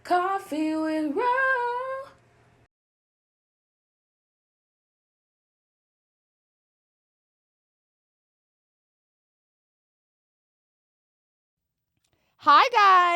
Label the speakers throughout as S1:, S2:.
S1: Coffee with Ro.
S2: Hi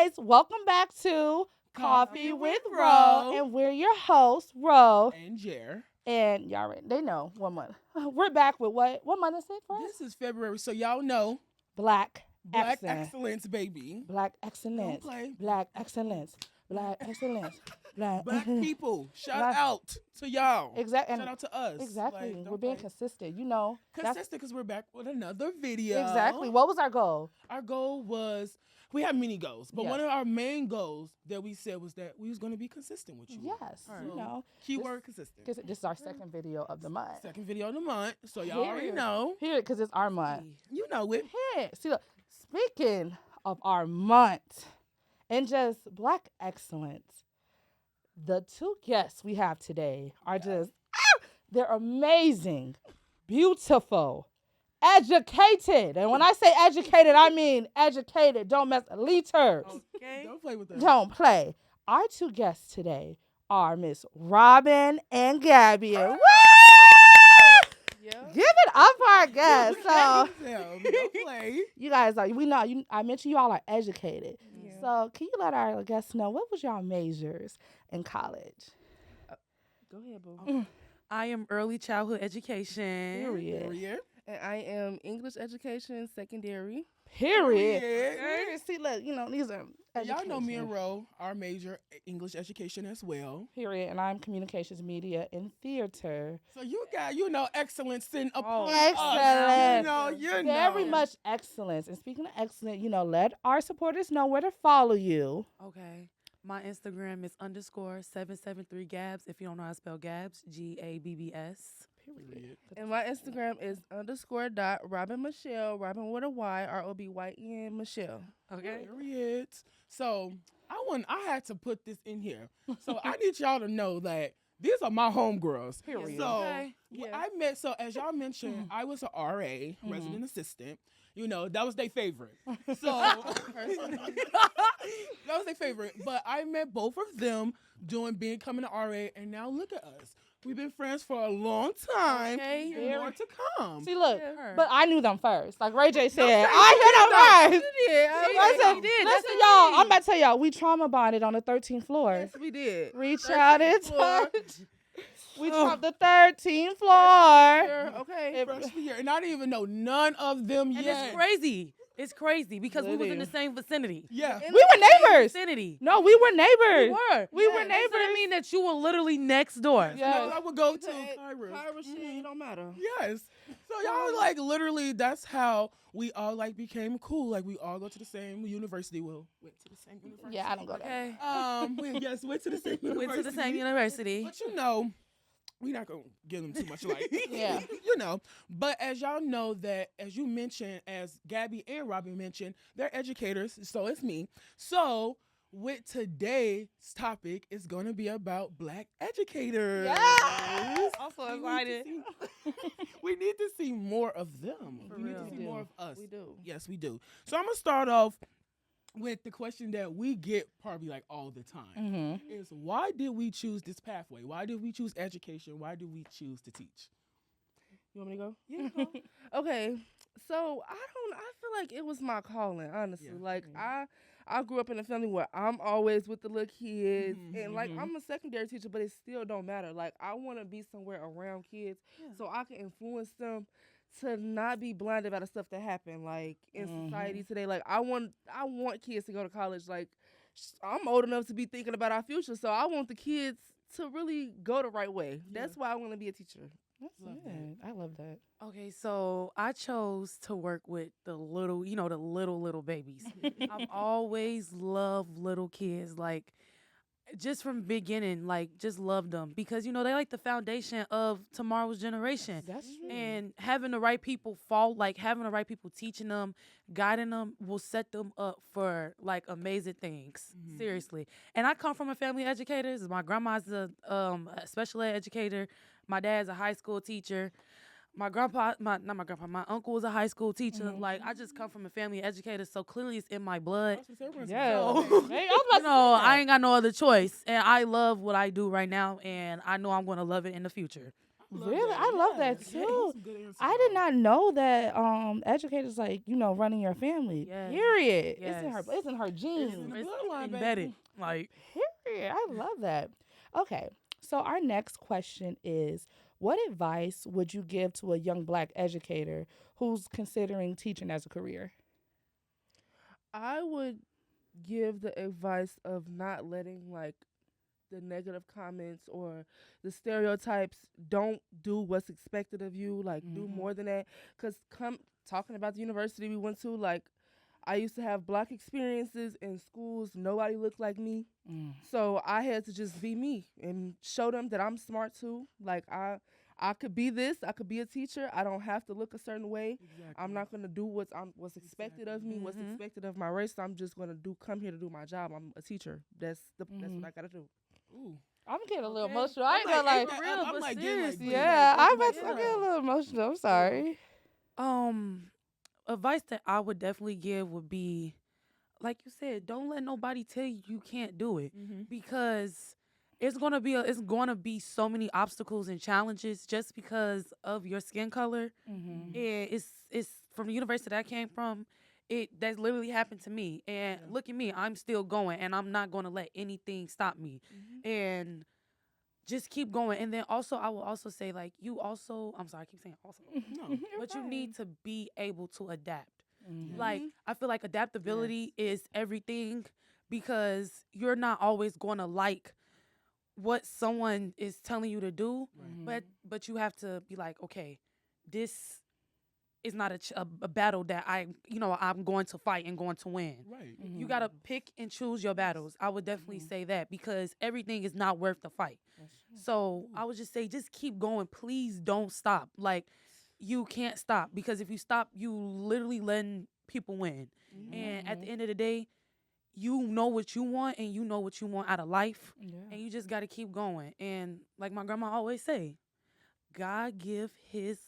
S2: guys, welcome back to Coffee with Ro, and we're your hosts, Ro
S3: and Jer.
S2: and y'all. They know 1 month. We're back with what month is it for us?
S3: This is February, so y'all know
S2: Black
S3: Black
S2: excellence.
S3: excellence, baby.
S2: Black excellence.
S3: Don't play.
S2: Black excellence. Black excellence. Black
S3: people, shout
S2: Black-
S3: out to y'all.
S2: Exactly.
S3: Shout out to us.
S2: Exactly.
S3: Like,
S2: We're being consistent. You know.
S3: consistent because we're back with another video.
S2: Exactly. What was our goal?
S3: Our goal was we have many goals, but
S2: Yes.
S3: one of our main goals that we said was that we was going to be consistent with you.
S2: Yes.
S3: All right.
S2: You know.
S3: Keyword consistent.
S2: This is our second video of the month.
S3: Second video of the month, so y'all already
S2: Here.
S3: know.
S2: Here, because it's our month.
S3: You know it.
S2: Here. See, look, speaking of our month and just Black excellence, the two guests we have today are they're amazing, beautiful, educated. And when I say educated, I mean educated. Don't mess liters.
S3: Okay. Don't play with that.
S2: Don't play. Our two guests today are Miss Robin and Gabby. Woo! Give it up for our guests. So
S3: Don't play.
S2: you guys are I mentioned you all are educated. So can you let our guests know what was y'all majors in college?
S4: Go ahead, boo. I am early childhood education.
S2: Period.
S4: And I am English education secondary.
S2: Period.
S3: Period.
S2: See, look, these are
S3: Y'all know me and
S2: education.
S3: Ro, our major English education as well.
S2: Period. And I'm communications media and theater.
S3: So you got, excellence in upon
S2: Excellent.
S3: us. You know.
S2: Very much excellence. And speaking of excellent, let our supporters know where to follow you.
S4: Okay. My Instagram is _773 Gabs. If you don't know how to spell Gabs, GABBS.
S2: Period.
S5: And my Instagram is _.Robin Michelle, Robin with a Y, ROBYN Michelle.
S4: Okay.
S3: Period. So I had to put this in here. So I need y'all to know that these are my homegirls.
S2: Period.
S3: So
S4: Okay.
S3: I met, so as y'all mentioned, I was a RA, resident assistant. That was their favorite. So that was their favorite. But I met both of them becoming an RA, and now look at us. We've been friends for a long time.
S4: Okay.
S3: And more to come.
S2: See, look,
S4: Yeah.
S2: but I knew them first. Like Ray J said, I hit them first. Listen, y'all, I'm about to tell y'all, we trauma bonded on the 13th floor.
S5: Yes, we did.
S2: Reach out and
S5: 13th floor.
S2: touch. We tramped the 13th floor.
S5: Okay.
S3: Freshman year, and I didn't even know none of them
S4: And
S3: yet.
S4: it's crazy. It's crazy because we was in the same vicinity.
S3: Yeah.
S2: We were neighbors.
S4: Vicinity.
S2: No, we were neighbors.
S4: We were
S2: were
S4: Does
S2: neighbors.
S4: that mean that you were literally next door?
S2: Yeah.
S3: I would go to
S5: Kyra
S3: Kyra.
S5: shit, it don't matter.
S3: Yes. So y'all like literally that's how we all like became cool. Like we all go to the same university. Well, went to the same university.
S2: Yeah, I don't go there.
S4: Okay.
S3: Went to the same university.
S4: Went to the same university.
S3: But we're not gonna give them too much light.
S2: Yeah.
S3: But as y'all know that, as you mentioned, as Gabby and Robin mentioned, they're educators, so it's me. So with today's topic, it's gonna be about Black educators.
S2: Yes!
S4: I'm so
S3: We need to
S4: excited.
S3: we need to see more of them.
S4: For
S3: We need
S4: real.
S3: to see more of us.
S5: We do.
S3: Yes, we do. So I'm gonna start off with the question that we get probably like all the time.
S2: Mm-hmm.
S3: Is why did we choose this pathway? Why did we choose education? Why did we choose to teach?
S5: You want me to go?
S3: Yeah.
S5: Okay. So I feel like it was my calling, honestly.
S3: Yeah.
S5: Like I grew up in a family where I'm always with the little kids, and like
S2: Mhm.
S5: I'm a secondary teacher, but it still don't matter. Like I want to be somewhere around kids so I can influence them to not be blinded by the stuff that happened like in society today. Like I want kids to go to college. Like I'm old enough to be thinking about our future, so I want the kids to really go the right way. That's why I want to be a teacher.
S2: That's
S3: Love
S2: good. I love that.
S4: Okay, so I chose to work with the little, the little babies. I've always loved little kids, like just from beginning, like just loved them because they like the foundation of tomorrow's generation.
S2: That's true.
S4: And having the right people having the right people teaching them, guiding them will set them up for like amazing things.
S3: Mhm.
S4: Seriously. And I come from a family of educators. My grandma's a special ed educator. My dad's a high school teacher. my grandpa, not my grandpa, my uncle was a high school teacher.
S2: Mhm.
S4: Like I just come from a family of educators, so clearly it's in my blood.
S2: Yeah.
S4: So,
S2: Hey, I was about to
S4: You know,
S2: say
S4: I
S2: that.
S4: ain't got no other choice, and I love what I do right now, and I know I'm gonna love it in the future.
S2: Really? I love that too. I did not know that educators like, running your family.
S4: Yes.
S2: Period.
S4: Yes.
S2: It's in her genes.
S3: in the
S4: It's
S3: bloodline, baby.
S4: embedded. Like
S2: Period. I love that. Okay. So our next question is, what advice would you give to a young black educator who's considering teaching as a career?
S5: I would give the advice of not letting like the negative comments or the stereotypes. Don't do what's expected of you. Like do
S2: Mhm.
S5: more than that. Cause come talking about the university we went to, like I used to have black experiences in schools. Nobody looked like me. So I had to just be me and show them that I'm smart too. Like I could be this. I could be a teacher. I don't have to look a certain way. I'm not gonna do what's expected of me. What's
S4: Mhm.
S5: expected of my race. I'm just gonna come here to do my job. I'm a teacher. That's what I gotta do.
S3: Ooh.
S2: I'm getting a little
S4: Okay.
S2: emotional. I ain't gonna
S3: like,
S2: like.
S3: ain't
S4: real,
S3: I'm
S4: but
S3: like getting like,
S4: seriously,
S2: Yeah, I'm
S3: like,
S2: getting a little emotional. I'm sorry.
S4: Advice that I would definitely give would be, like you said, don't let nobody tell you you can't do it,
S3: Mhm.
S4: because it's gonna be so many obstacles and challenges just because of your skin color.
S2: Mm-hmm.
S4: And it's from the university that I came from. That literally happened to me, and
S3: Yeah.
S4: look at me, I'm still going, and I'm not gonna let anything stop me. And just keep going. And then also, I will also say, like, I'm sorry, I keep saying also,
S3: No.
S4: but you need to be able to adapt.
S2: Mm-hmm.
S4: Like, I feel like adaptability is everything, because you're not always going to like what someone is telling you to do, but you have to be like, okay, this is not a battle that I'm going to fight and going to win.
S3: Right.
S4: You got to pick and choose your battles. I would definitely say that, because everything is not worth the fight. So I would just say, just keep going. Please don't stop. Like, you can't stop, because if you stop, you literally letting people win. And at the end of the day, you know what you want, and you know what you want out of life, and you just got to keep going. And like my grandma always say, God give his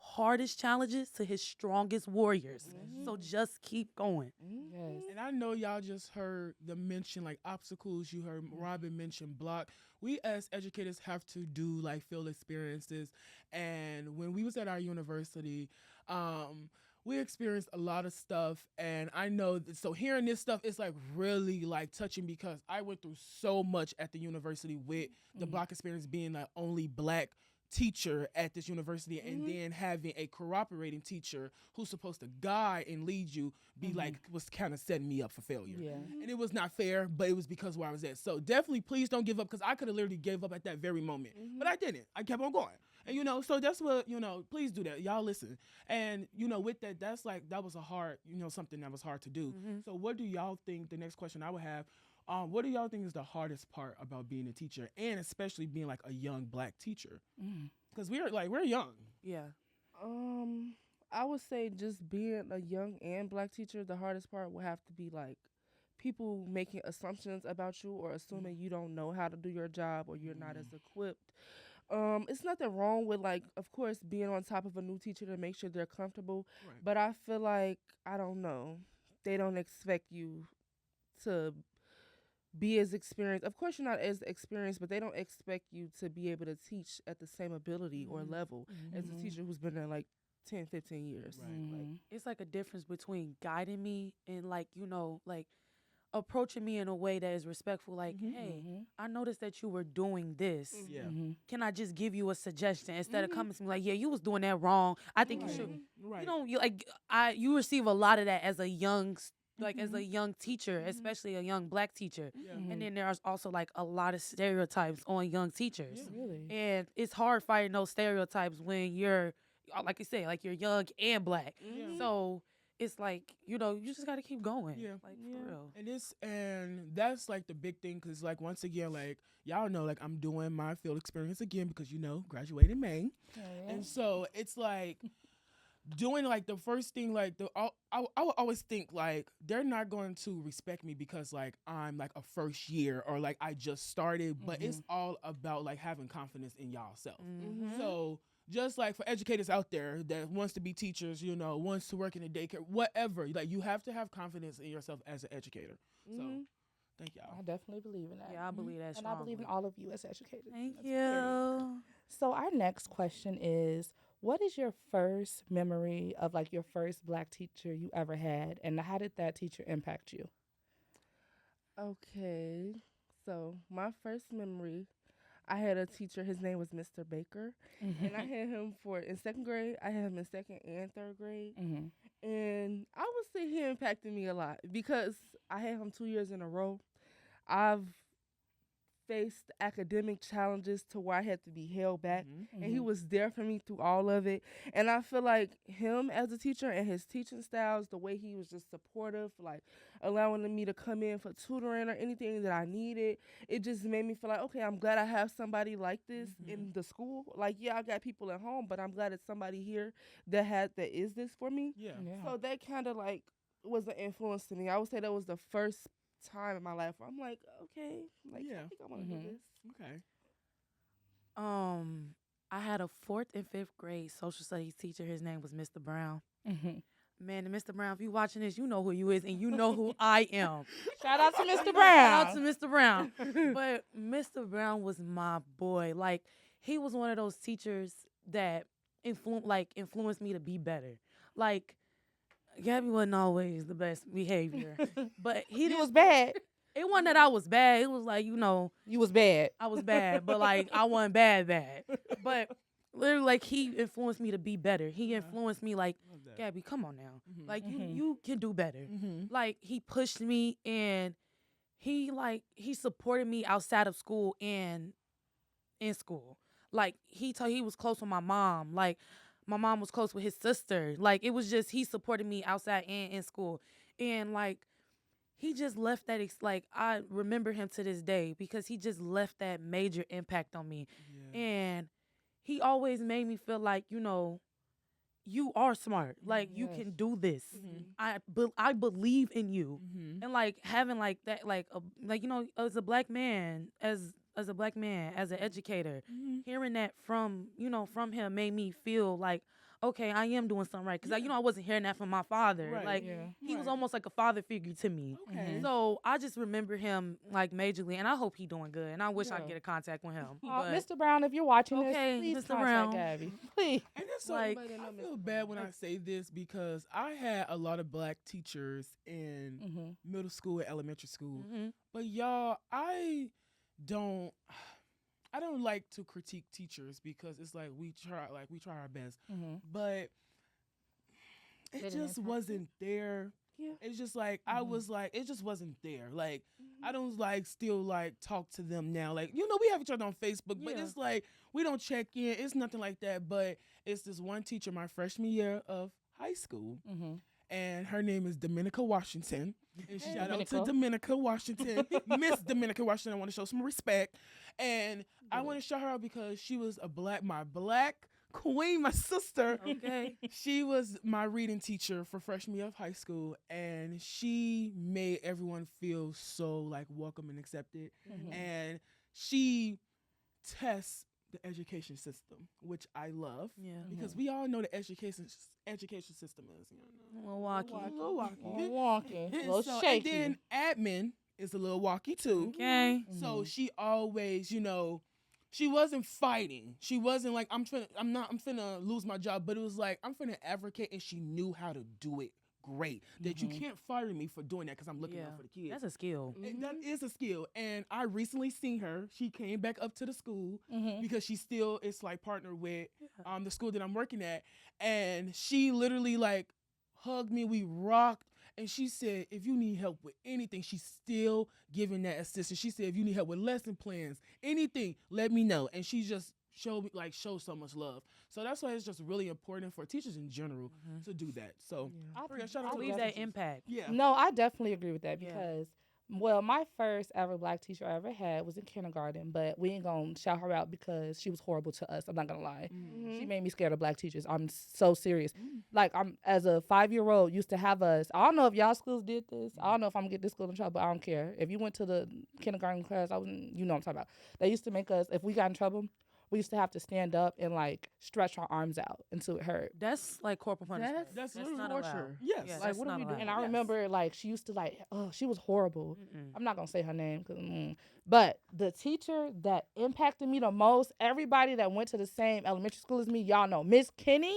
S4: hardest challenges to his strongest warriors. So just keep going.
S2: Yes.
S3: And I know y'all just heard the mention like obstacles. You heard Robin mention block. We as educators have to do like field experiences. And when we was at our university, we experienced a lot of stuff. And I know so hearing this stuff is like really like touching, because I went through so much at the university with the block experience, being the only black teacher at this university, and then having a cooperating teacher who's supposed to guide and lead you like was kind of setting me up for failure.
S2: Yeah.
S3: And it was not fair, but it was because where I was at. So definitely please don't give up, because I could have literally gave up at that very moment, but I didn't. I kept on going. And so that's what, please do that. Y'all listen. And with that, that was a hard, something that was hard to do. So what do y'all think, the next question I would have, what do y'all think is the hardest part about being a teacher, and especially being like a young black teacher? Because we're young.
S4: Yeah.
S5: I would say just being a young and black teacher, the hardest part will have to be like people making assumptions about you, or assuming you don't know how to do your job, or you're not as equipped. It's nothing wrong with, like, of course, being on top of a new teacher to make sure they're comfortable.
S3: Right.
S5: But I feel like, I don't know, they don't expect you to be as experienced. Of course, you're not as experienced, but they don't expect you to be able to teach at the same ability or level as a teacher who's been there like 10, 15 years.
S3: Right.
S5: Like,
S4: It's like a difference between guiding me and like approaching me in a way that is respectful. Like, hey, I noticed that you were doing this.
S3: Yeah.
S4: Can I just give you a suggestion instead of coming to me like, yeah, you was doing that wrong. I think you should.
S3: Right.
S4: You receive a lot of that as a young as a young teacher, especially a young black teacher.
S3: Yeah.
S4: And then there's also like a lot of stereotypes on young teachers.
S3: Yeah.
S2: Really.
S4: And it's hard fighting those stereotypes when you're, like you say, like you're young and black.
S3: Yeah.
S4: So it's like, you just got to keep going.
S3: Yeah.
S4: Like, for real.
S3: And that's like the big thing, because like once again, like y'all know, like I'm doing my field experience again, because graduate in May. And so it's like doing like the first thing, like I would always think like they're not going to respect me because like I'm like a first year, or like I just started, but it's all about like having confidence in y'all self. So just like for educators out there that wants to be teachers, wants to work in a daycare, whatever, like you have to have confidence in yourself as an educator. So thank y'all.
S2: I definitely believe in that.
S4: Yeah, I believe that
S2: And I believe in
S4: strongly.
S2: all of you as educators.
S4: Thank
S2: That's period.
S4: you.
S2: So our next question is, what is your first memory of like your first black teacher you ever had, and how did that teacher impact you?
S5: Okay. So my first memory, I had a teacher. His name was Mr. Baker, and I had him for in second grade. I had him in second and third grade, and I would say he impacted me a lot because I had him 2 years in a row. I've faced academic challenges to where I had to be held back, and he was there for me through all of it. And I feel like him as a teacher and his teaching styles, the way he was just supportive, like allowing me to come in for tutoring or anything that I needed, it just made me feel like, okay, I'm glad I have somebody like this in the school. Like, yeah, I got people at home, but I'm glad it's somebody here that is this for me.
S3: Yeah.
S5: So that kind of like was an influence to me. I would say that was the first time in my life where I'm like, okay, like I think I want to do this.
S3: Okay.
S4: I had a 4th and 5th grade social studies teacher. His name was Mr. Brown. Man, and Mr. Brown, if you watching this, you know who you is and you know who I am.
S2: Shout out to Mr.
S4: Shout
S2: Brown.
S4: out to Mr. Brown. But Mr. Brown was my boy. Like, he was one of those teachers that influenced me to be better. Like, Gabby wasn't always the best behavior, but
S2: He was bad.
S4: It wasn't that I was bad. It was like,
S2: You was bad.
S4: I was bad, but like I wasn't bad. But literally, like he influenced me to be better. He influenced me like, Gabby, come on now. Like you can do better. Like he pushed me and he supported me outside of school and in school. Like he was close with my mom. Like my mom was close with his sister. Like it was just he supported me outside and in school. And like he just left that like I remember him to this day because he just left that major impact on me. And he always made me feel like, you are smart. Like you can do this. I believe in you. And like having like that as a black man, as an educator, hearing that from him made me feel like, okay, I am doing something right. Because I wasn't hearing that from my father.
S3: Right.
S4: Like he was almost like a father figure to me.
S3: Okay.
S4: So I just remember him like majorly, and I hope he doing good. And I wish I could get a contact with him. But
S2: Mr. Brown, if you're watching
S4: Okay,
S2: this, please
S4: Mr.
S2: contact
S4: Brown.
S2: Gabby. Please.
S3: And it's so,
S4: Like-
S3: I feel bad when I say this because I had a lot of black teachers in middle school and elementary school. But y'all, I don't like to critique teachers because it's like we try our best. But it
S2: Didn't
S3: just
S2: impact
S3: wasn't there.
S5: Yeah.
S3: It's just like I was like it just wasn't there. Like I don't like still like talk to them now. Like we have each other on Facebook, but
S4: Yeah.
S3: it's like we don't check in. It's nothing like that. But it's this one teacher my freshman year of high school, and her name is Dominica Washington. And shout out to Dominica Washington, Miss Dominica Washington. I want to show some respect, and I want to shout her out because she was my black queen, my sister.
S4: Okay.
S3: She was my reading teacher for freshman year of high school, and she made everyone feel so like welcome and accepted. And she tests the education system, which I love.
S4: Yeah.
S3: Because we all know the education system is
S4: Milwaukee.
S3: a little wacky.
S2: Walking. A little
S3: So,
S2: shaky.
S3: and then admin is a little wacky too.
S4: Okay.
S3: So she always, she wasn't fighting. She wasn't like I'm finna lose my job, but it was like I'm finna advocate, and she knew how to do it great. That you can't fire me for doing that because I'm looking out for the kids.
S4: That's a skill.
S3: And that is a skill. And I recently seen her. She came back up to the school because she still is like partnered with the school that I'm working at. And she literally like hugged me. We rocked. And she said, if you need help with anything, she's still giving that assistance. She said, if you need help with lesson plans, anything, let me know. And she just showed so much love. So that's why it's just really important for teachers in general to do that. So shout out to
S4: Leave
S3: those
S4: that
S3: teachers.
S4: impact.
S3: Yeah.
S2: No, I definitely agree with that
S4: Yeah.
S2: because, my first ever black teacher I ever had was in kindergarten, but we ain't gonna shout her out because she was horrible to us. I'm not gonna lie. She made me scared of black teachers. I'm so serious. Like I'm as a 5-year-old used to have us. I don't know if y'all schools did this. I don't know if I'm gonna get this school in trouble, but I don't care. If you went to the kindergarten class, you know what I'm talking about. They used to make us, if we got in trouble, we used to have to stand up and like stretch our arms out until it hurt.
S4: That's like corporal punishment.
S3: That's
S4: That's
S3: literally
S4: not
S5: torture.
S4: allowed.
S3: Yes.
S4: Yeah,
S3: Like,
S4: that's
S5: what are
S4: not
S5: we doing?
S4: allowed.
S2: And I
S3: Yes.
S2: remember like she used to like, oh, she was horrible.
S4: Mm-mm.
S2: I'm not gonna say her name, but the teacher that impacted me the most, everybody that went to the same elementary school as me, y'all know, Miss Kenny.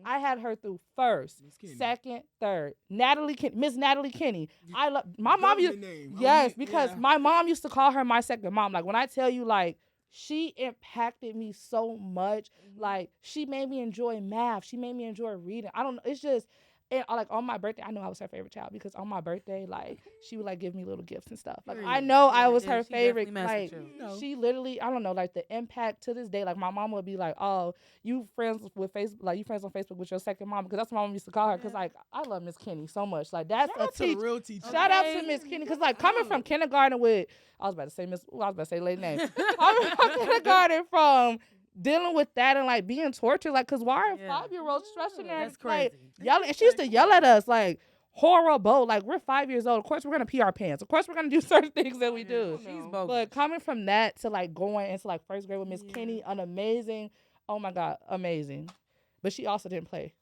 S2: I had her through first,
S3: Miss Kenny.
S2: second, third. Miss Natalie Kenny. I love my mom.
S3: Government name.
S2: Yes, because
S3: yeah.
S2: my mom used to call her my second mom. Like when I tell you, like she impacted me so much. Like she made me enjoy math. She made me enjoy reading. I don't know. It's just. And like on my birthday, I know I was her favorite child because on my birthday, like she would like give me little gifts and stuff. Like I
S4: Period.
S2: know I
S4: Yeah,
S2: was
S4: yeah,
S2: her
S4: she definitely
S2: favorite.
S4: messed with
S2: Like
S4: you.
S3: No.
S2: she literally, I don't know, like the impact to this day. Like my mom would be like, "Oh, you friends with Facebook? Like you friends on Facebook with your second mom?" Because that's what my mom used to call her. Because like I love Miss Kenny so much. Like that's
S3: Shout
S2: a
S3: out to the
S2: teacher.
S3: real teacher.
S2: Shout out
S4: Okay.
S2: to Miss Kenny, because like coming from kindergarten with, I was about to say lady name. Coming from kindergarten from dealing with that and like being tortured, like, cause why are
S4: Yeah.
S2: 5-year-olds stressing there,
S4: That's
S2: like
S4: crazy.
S2: yelling? And she used to yell at us like horrible. Like we're 5 years old. Of course we're gonna pee our pants. Of course we're gonna do certain things that we do.
S4: She's
S5: No.
S4: bogus.
S2: But coming from that to like going into like first grade with Miss
S3: Yeah.
S2: Kenny, an amazing, oh my God, amazing. But she also didn't play.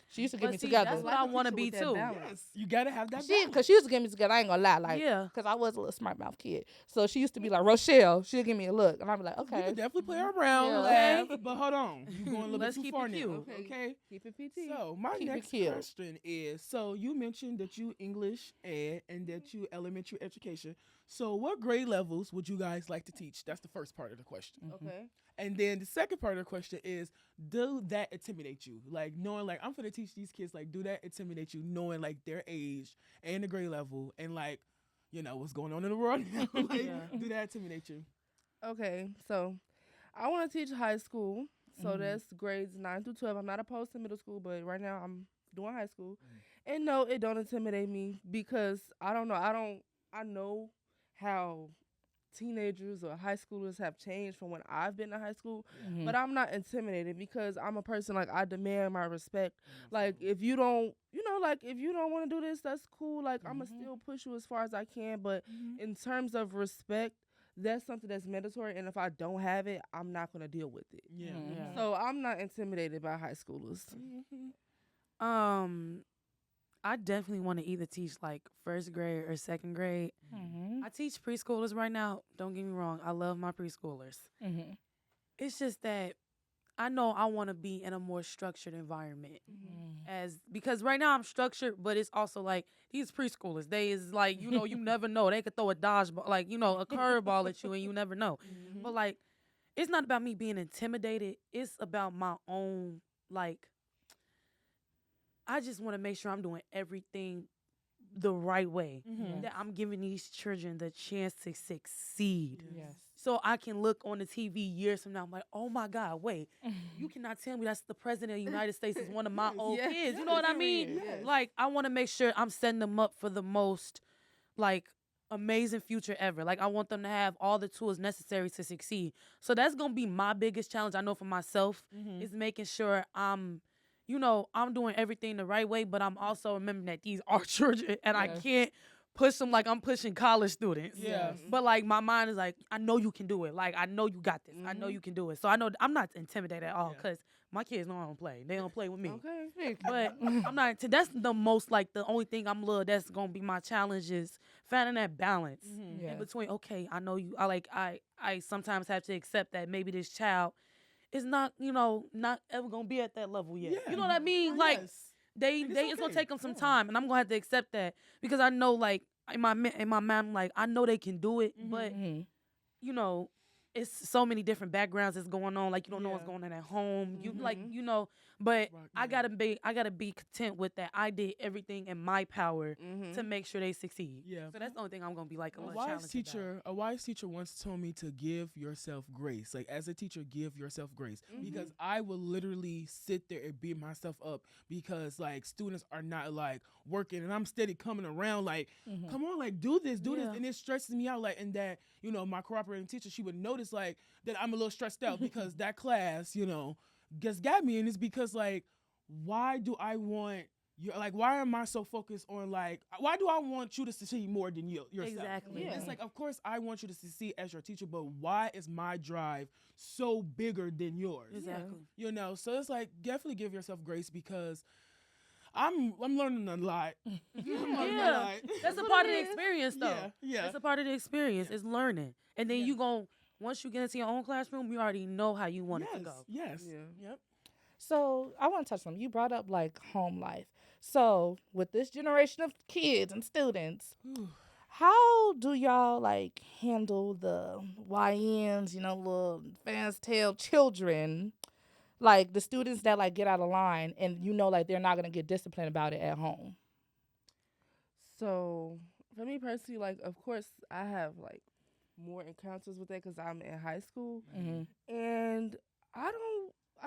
S2: She used to get
S4: But
S2: me
S4: see,
S2: together.
S4: that's what I want to be too.
S3: Yes. You gotta have that.
S2: She, cause she used to get me together. I ain't gonna lie, like,
S4: Yeah.
S2: cause I was a little smart mouth kid. So she used to be like, Rochelle, she'll give me a look, and I'd be like,
S3: We
S2: okay.
S3: can definitely play around,
S2: Yeah.
S3: laugh, but hold on. You going a little
S4: Let's
S3: bit too
S4: keep
S3: far
S4: it
S3: now.
S4: cute.
S3: Okay.
S5: Keep it PT.
S3: So my
S2: Keep it
S3: next
S2: cute.
S3: question is: so you mentioned that you English ed and that you elementary education. So what grade levels would you guys like to teach? That's the first part of the question.
S5: Okay.
S3: And then the second part of the question is: do that intimidate you? Like knowing, like I'm gonna teach these kids. Like, do that intimidate you? Knowing like their age and the grade level and like, you know what's going on in the world. now. Like,
S4: Yeah.
S3: do that intimidate you?
S5: Okay. So I want to teach high school. So
S2: Mhm.
S5: that's grades 9 through 12. I'm not opposed to middle school, but right now I'm doing high school. And no, it don't intimidate me because I don't know. I know how teenagers or high schoolers have changed from when I've been to high school,
S2: Mhm.
S5: but I'm not intimidated because I'm a person like I demand my respect. Like if you don't, like if you don't want to do this, that's cool. Like I'm gonna still push you as far as I can, but in terms of respect, that's something that's mandatory, and if I don't have it, I'm not gonna deal with it.
S3: Yeah.
S2: Mhm.
S5: So I'm not intimidated by high schoolers.
S4: I definitely want to either teach like first grade or second grade.
S2: Mhm.
S4: I teach preschoolers right now. Don't get me wrong. I love my preschoolers.
S2: Mhm.
S4: It's just that I know I want to be in a more structured environment because right now I'm structured, but it's also like these preschoolers. They is like, you never know. They could throw a dodgeball, like, a curveball at you and you never know. But like, it's not about me being intimidated. It's about my own, like, I just want to make sure I'm doing everything the right way.
S3: Mhm.
S4: That I'm giving these children the chance to succeed.
S2: Yes.
S4: So I can look on the TV years from now. I'm like, oh my God, wait, you cannot tell me that's the president of the United States is one of my old
S5: Yes.
S4: kids. You know what I mean?
S5: Yes.
S4: Like, I want to make sure I'm setting them up for the most, like, amazing future ever. Like, I want them to have all the tools necessary to succeed. So that's going to be my biggest challenge, I know for myself, is making sure I'm doing everything the right way, but I'm also remembering that these are children and I
S2: Yes.
S4: can't push them like I'm pushing college students.
S3: Yeah.
S4: But like my mind is like, I know you can do it. Like I know you got this. I know you can do it. So I know I'm not intimidated at all
S3: Yeah.
S4: because my kids know I don't play. They don't play with me.
S5: Okay.
S4: But I'm not. That's the most like the only thing I'm little. That's gonna be my challenge is finding that balance
S2: Yes.
S4: in between. Okay, I know you. I sometimes have to accept that maybe this child is not not ever gonna be at that level yet.
S3: Yeah.
S4: You know what I mean? Like
S3: Yes.
S4: they
S3: And
S4: it's gonna
S3: okay.
S4: take them some
S3: Yeah.
S4: time, and I'm gonna have to accept that because I know like in my mind like I know they can do it, but
S2: Mhm.
S4: it's so many different backgrounds that's going on. Like you don't know what's
S3: Yeah.
S4: going on at home. You like
S5: Mhm.
S4: but
S3: Right,
S4: I
S3: yeah.
S4: gotta be content with that. I did everything in my power to make sure they succeed.
S3: Yeah.
S4: So that's the only thing I'm gonna be like a
S3: A
S4: little
S3: wise
S4: challenged
S3: teacher, a wise teacher once told me to give yourself grace. Like as a teacher, give yourself grace because I will literally sit there and beat myself up because like students are not like working and I'm steady coming around like, come on, like do this,
S4: Yeah.
S3: and it stresses me out. Like and that my cooperating teacher, she would notice like that I'm a little stressed out because that class just got me, and it's because like why do I want you're like, why am I so focused on like, why do I want you to succeed more than yourself?
S4: Exactly.
S5: Yeah.
S3: It's like, of course I want you to succeed as your teacher, but why is my drive so bigger than yours?
S4: Exactly.
S3: You know, so it's like definitely give yourself grace because I'm learning a lot. I'm learning a
S4: Yeah.
S3: lot.
S4: That's a
S5: what
S4: part
S5: it
S4: of the
S5: is.
S4: experience, though.
S3: Yeah, yeah.
S4: That's a part of the experience. It's learning, and then
S3: Yeah.
S4: you gon' once you get into your own classroom, you already know how you want it to go.
S3: Yes.
S5: Yeah.
S3: Yep.
S2: So I want to touch on. You brought up like home life. So with this generation of kids and students, how do y'all like handle the YNs? You know, little fans tale children, like the students that like get out of line, and you know, like they're not gonna get disciplined about it at home.
S5: So for me personally, like of course I have like more encounters with that because I'm in high school,
S2: Mm-hmm.
S5: and I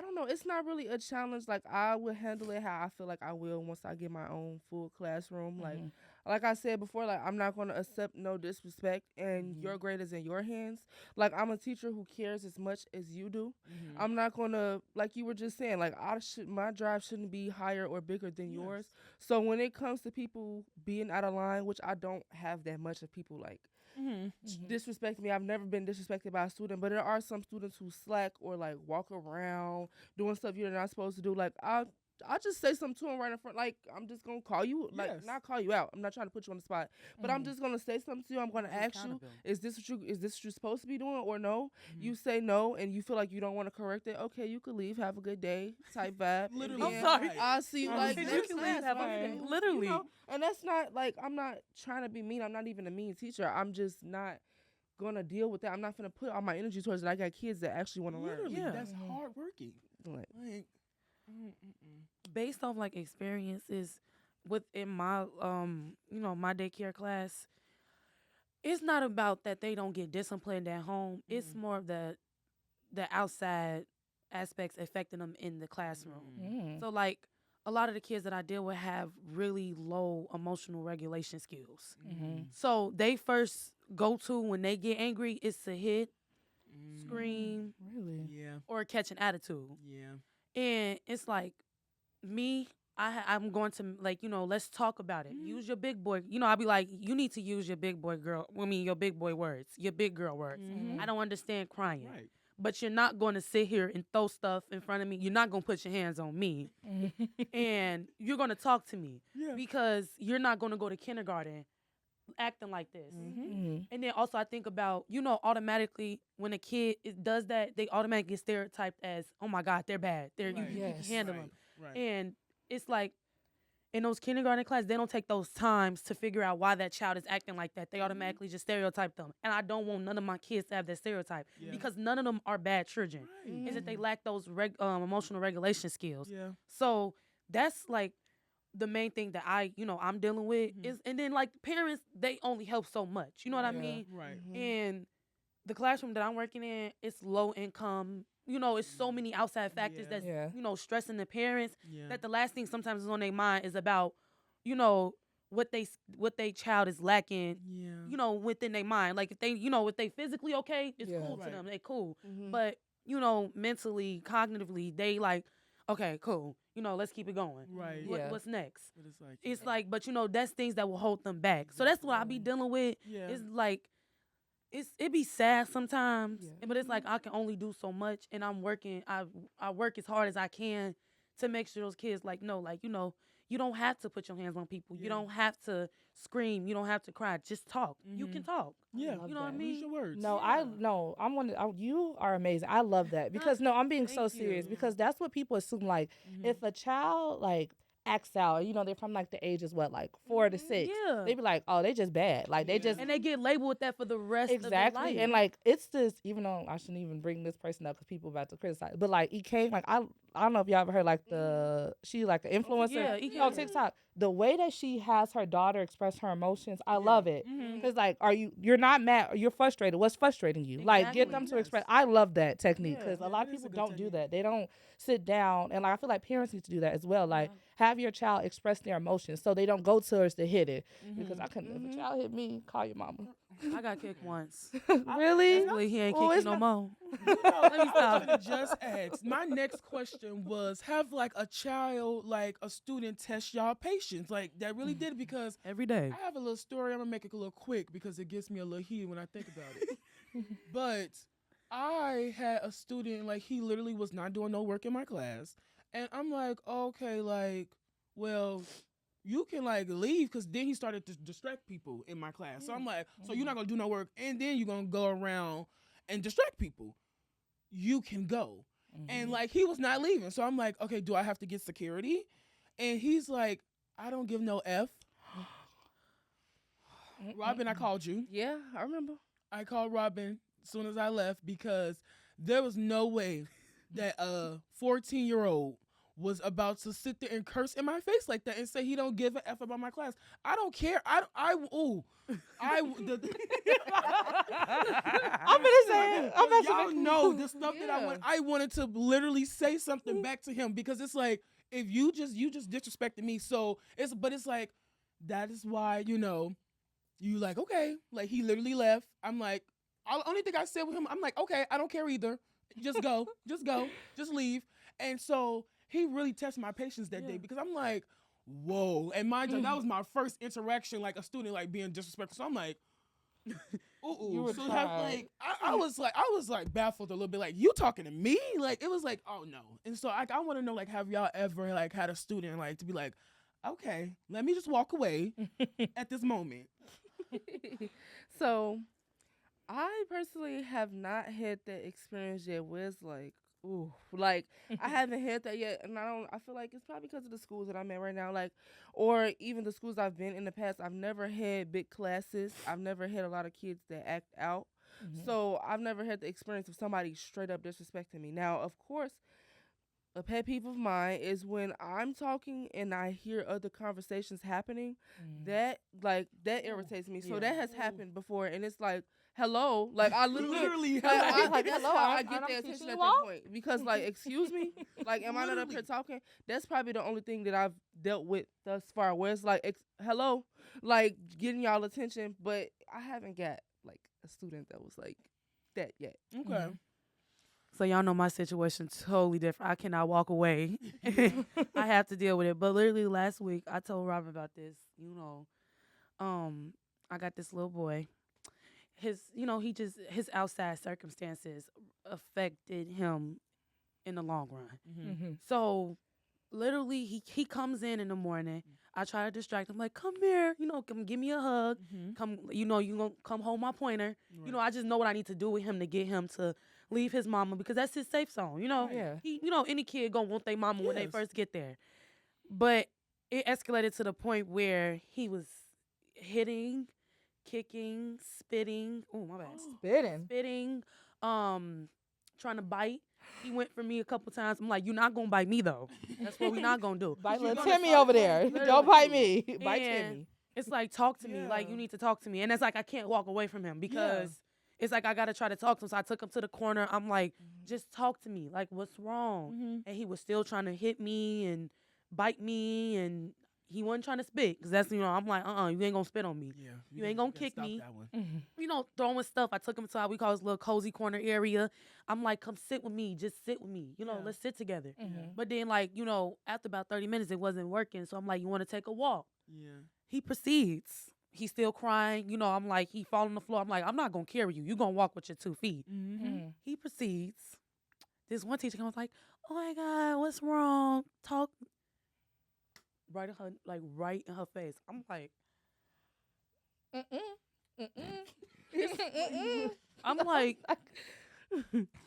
S5: don't know. It's not really a challenge. Like I would handle it how I feel like I will once I get my own full classroom. Like I said before, like I'm not gonna accept no disrespect, and
S3: Mhm.
S5: your grade is in your hands. Like I'm a teacher who cares as much as you do.
S3: Mhm.
S5: I'm not gonna, like you were just saying, like my drive shouldn't be higher or bigger than yours. So when it comes to people being out of line, which I don't have that much of people like
S3: Mhm.
S5: disrespect me. I've never been disrespected by a student, but there are some students who slack or like walk around doing stuff you're not supposed to do. Like I'll just say something to them right in front. Like I'm just gonna call you, like
S3: Yes.
S5: not call you out. I'm not trying to put you on the spot, but I'm just gonna say something to you. I'm gonna
S4: Hold
S5: ask you,
S4: accountable.
S5: is this what you're supposed to be doing or no?
S3: Mhm.
S5: You say no, and you feel like you don't want to correct it. Okay, you could leave. Have a good day. Type vibe. and
S3: Literally.
S4: I'm
S5: then
S4: sorry.
S5: I'll see you
S2: You
S5: like
S2: can
S5: next
S4: leave,
S5: class.
S4: have a
S5: fine.
S4: good day. Literally.
S5: You know? And that's not like I'm not trying to be mean. I'm not even a mean teacher. I'm just not gonna deal with that. I'm not gonna put all my energy towards it. I got kids that actually want to learn.
S3: Literally,
S4: Yeah.
S3: that's hard working.
S5: Like,
S3: Like,
S4: Based off like experiences within my my daycare class, it's not about that they don't get disciplined at home. It's more of the outside aspects affecting them in the classroom.
S2: Mm.
S4: So like a lot of the kids that I deal with have really low emotional regulation skills.
S2: Mm-hmm.
S4: So they first go to when they get angry is to hit, scream,
S2: Really?
S3: Yeah,
S4: or catch an attitude.
S3: yeah.
S4: And it's like me, I'm going to like, let's talk about it. Use your big boy. I'll be like, you need to use your big boy your big boy words, your big girl words.
S3: Mhm.
S4: I don't understand crying.
S3: Right.
S4: But you're not going to sit here and throw stuff in front of me. You're not going to put your hands on me. And you're going to talk to me
S3: Yeah.
S4: because you're not going to go to kindergarten acting like this.
S2: Mm-hmm.
S4: And then also I think about, automatically when a kid does that, they automatically get stereotyped as, oh my God, they're bad. You
S3: Right.
S4: can
S2: Yes.
S4: handle
S3: Right.
S4: them.
S3: Right.
S4: And it's like in those kindergarten classes, they don't take those times to figure out why that child is acting like that. They automatically just stereotype them. And I don't want none of my kids to have that stereotype
S3: Yeah.
S4: because none of them are bad children.
S3: Right.
S4: Is that they lack those emotional regulation skills.
S3: Yeah.
S4: So that's like the main thing that I'm dealing with is, and then like parents, they only help so much. You know what I
S2: Yeah.
S4: mean?
S3: Right.
S4: And the classroom that I'm working in, it's low income. It's so many outside factors
S3: Yeah.
S4: that's,
S2: Yeah.
S4: stressing the parents
S3: Yeah.
S4: that the last thing sometimes is on their mind is about, what they child is lacking,
S3: Yeah.
S4: within their mind. Like if they, if they physically okay, it's
S2: Yeah.
S4: cool to
S3: Right.
S4: them. They cool.
S5: mhm.
S4: But, mentally, cognitively, they like, okay, cool. Let's keep it going.
S3: Right.
S2: Yeah.
S4: What's next?
S3: But it's like.
S4: It's like, but that's things that will hold them back. So that's what I be dealing with.
S3: Yeah.
S4: It's like, it be sad sometimes,
S2: Yeah.
S4: but it's like I can only do so much, and I'm working. I work as hard as I can to make sure those kids you don't have to put your hands on people. You
S3: Yeah.
S4: don't have to scream. You don't have to cry. Just talk. You can talk.
S3: Yeah.
S2: love
S4: You know what I
S2: that.
S4: mean?
S3: Use your words.
S2: No,
S4: Yeah.
S2: I'm one. You are amazing. I love that because no, I'm being so
S4: Thank
S2: serious
S4: you.
S2: because that's what people assume. Like, if a child like acts out, they're from like the ages like 4 to 6.
S4: Yeah.
S2: They be like, oh, they just bad. Like they
S3: Yeah.
S2: just
S4: And they get labeled with that for the rest of their life.
S2: exactly. And like it's this. Even though I shouldn't even bring this person up because people about to criticize, but like he came like I don't know if y'all ever heard like she like an influencer
S4: Yeah, he
S2: on
S4: can.
S2: TikTok. The way that she has her daughter express her emotions, I love it.
S4: Mhm.
S2: Cause like, you're not mad, you're frustrated. What's frustrating you? Like, get
S4: Exactly.
S2: them to
S3: Yes.
S2: express. I love that technique
S3: Yeah,
S2: because a
S3: yeah,
S2: lot
S3: that
S2: of
S3: is a
S2: people
S3: good
S2: don't do
S3: technique.
S2: that. They don't sit down and like I feel like parents need to do that as well. Like, have your child express their emotions so they don't go towards the hit it. Because I couldn't. If a child hit me, call your mama.
S4: I got kicked once.
S5: Really?
S4: Hopefully he ain't
S5: Oh,
S4: kicking
S5: it's
S4: no
S5: not-
S4: more.
S3: Let
S4: me stop.
S3: Just ask. My next question was: have like a child, like a student, test y'all patience? Like that really did it because
S4: Every day.
S3: I have a little story. I'm gonna make it a little quick because it gets me a little heated when I think about it. But I had a student like he literally was not doing no work in my class, and I'm like, okay, like, well, you can like leave because then he started to distract people in my class. So I'm like, so you're not gonna do no work, and then you're gonna go around and distract people. You can go. And like he was not leaving. So I'm like, okay, do I have to get security? And he's like, I don't give no F. Robin, I called you.
S5: Yeah, I remember.
S3: I called Robin as soon as I left because there was no way that a 14-year-old was about to sit there and curse in my face like that and say he don't give a F about my class. I don't care.
S2: I'm gonna say it. I'm
S3: Y'all know the stuff that
S5: Yeah.
S3: I wanted to literally say something back to him because it's like if you just disrespected me, so it's like that is why you like okay, like he literally left. I'm like only thing I said with him, I'm like okay, I don't care either. Just go, just leave. And so he really tested my patience that day because I'm like, whoa. And mind you, that was my first interaction like a student like being disrespectful. So I'm like, ooh.
S2: You were
S3: So
S2: tried.
S3: I was like baffled a little bit. Like you talking to me? Like it was like, oh no. And so I want to know like, have y'all ever like had a student like to be like, okay, let me just walk away at this moment.
S5: So, I personally have not had that experience yet where it's like, ooh, like I haven't had that yet, and I feel like it's probably because of the schools that I'm at right now, like, or even the schools I've been in the past. I've never had big classes. I've never had a lot of kids that act out. So I've never had the experience of somebody straight up disrespecting me. Now, of course, a pet peeve of mine is when I'm talking and I hear other conversations happening. That irritates me. So that has happened before, and it's like, hello, like I literally
S3: Literally,
S5: like,
S2: hello,
S5: that's how I
S2: I
S5: get
S2: don't
S5: their
S2: teach
S5: attention
S2: you
S5: at
S2: all.
S5: that point because like, excuse me, like, am I not up here
S3: Literally.
S5: talking? That's probably the only thing that I've dealt with thus far, where it's like, hello, like getting y'all attention, but I haven't got like a student that was like that yet.
S3: Okay.
S4: So y'all know my situation totally different. I cannot walk away. I have to deal with it. But literally last week I told Robin about this. I got this little boy. His outside circumstances affected him in the long run. So literally he comes in the morning. I try to distract him, like, come here, come give me a hug. Come, you gonna come hold my pointer. I just know what I need to do with him to get him to leave his mama because that's his safe zone.
S2: Yeah.
S4: He, any kid gonna want their mama when they
S3: Yes.
S4: first get there. But it escalated to the point where he was hitting, kicking, spitting. Oh, my bad. Spitting, trying to bite. He went for me a couple times. I'm like, you're not gonna bite me though. That's what we're not gonna do.
S2: Bite
S3: You're
S2: little
S3: gonna
S2: Timmy
S3: start
S2: over there.
S4: literally.
S2: Don't bite me. Bite
S4: And
S2: Timmy.
S4: It's like, talk to me. Like,
S3: Yeah.
S4: you need to talk to me. And it's like, I can't walk away from him because it's like, I got to try to talk to him. So I took him to the corner. I'm like, just talk to me. Like, what's wrong? And he was still trying to hit me and bite me. And he wasn't trying to spit. Because that's, I'm like, you ain't going to spit on me.
S3: Yeah.
S4: You ain't gonna
S3: gotta
S4: kick
S3: stop
S4: me.
S3: that one.
S4: Throwing stuff. I took him to how we call his little cozy corner area. I'm like, come sit with me. Just sit with me.
S3: Yeah.
S4: Let's sit together.
S2: Mm-hmm.
S4: But then, like, after about 30 minutes, it wasn't working. So I'm like, you want to take a walk?
S3: Yeah.
S4: He proceeds. He's still crying. I'm like, he fall on the floor. I'm like, I'm not going to carry you. You're going to walk with your 2 feet. He proceeds. This one teacher comes like, oh my God, what's wrong? Talk. Right in her face. I'm like,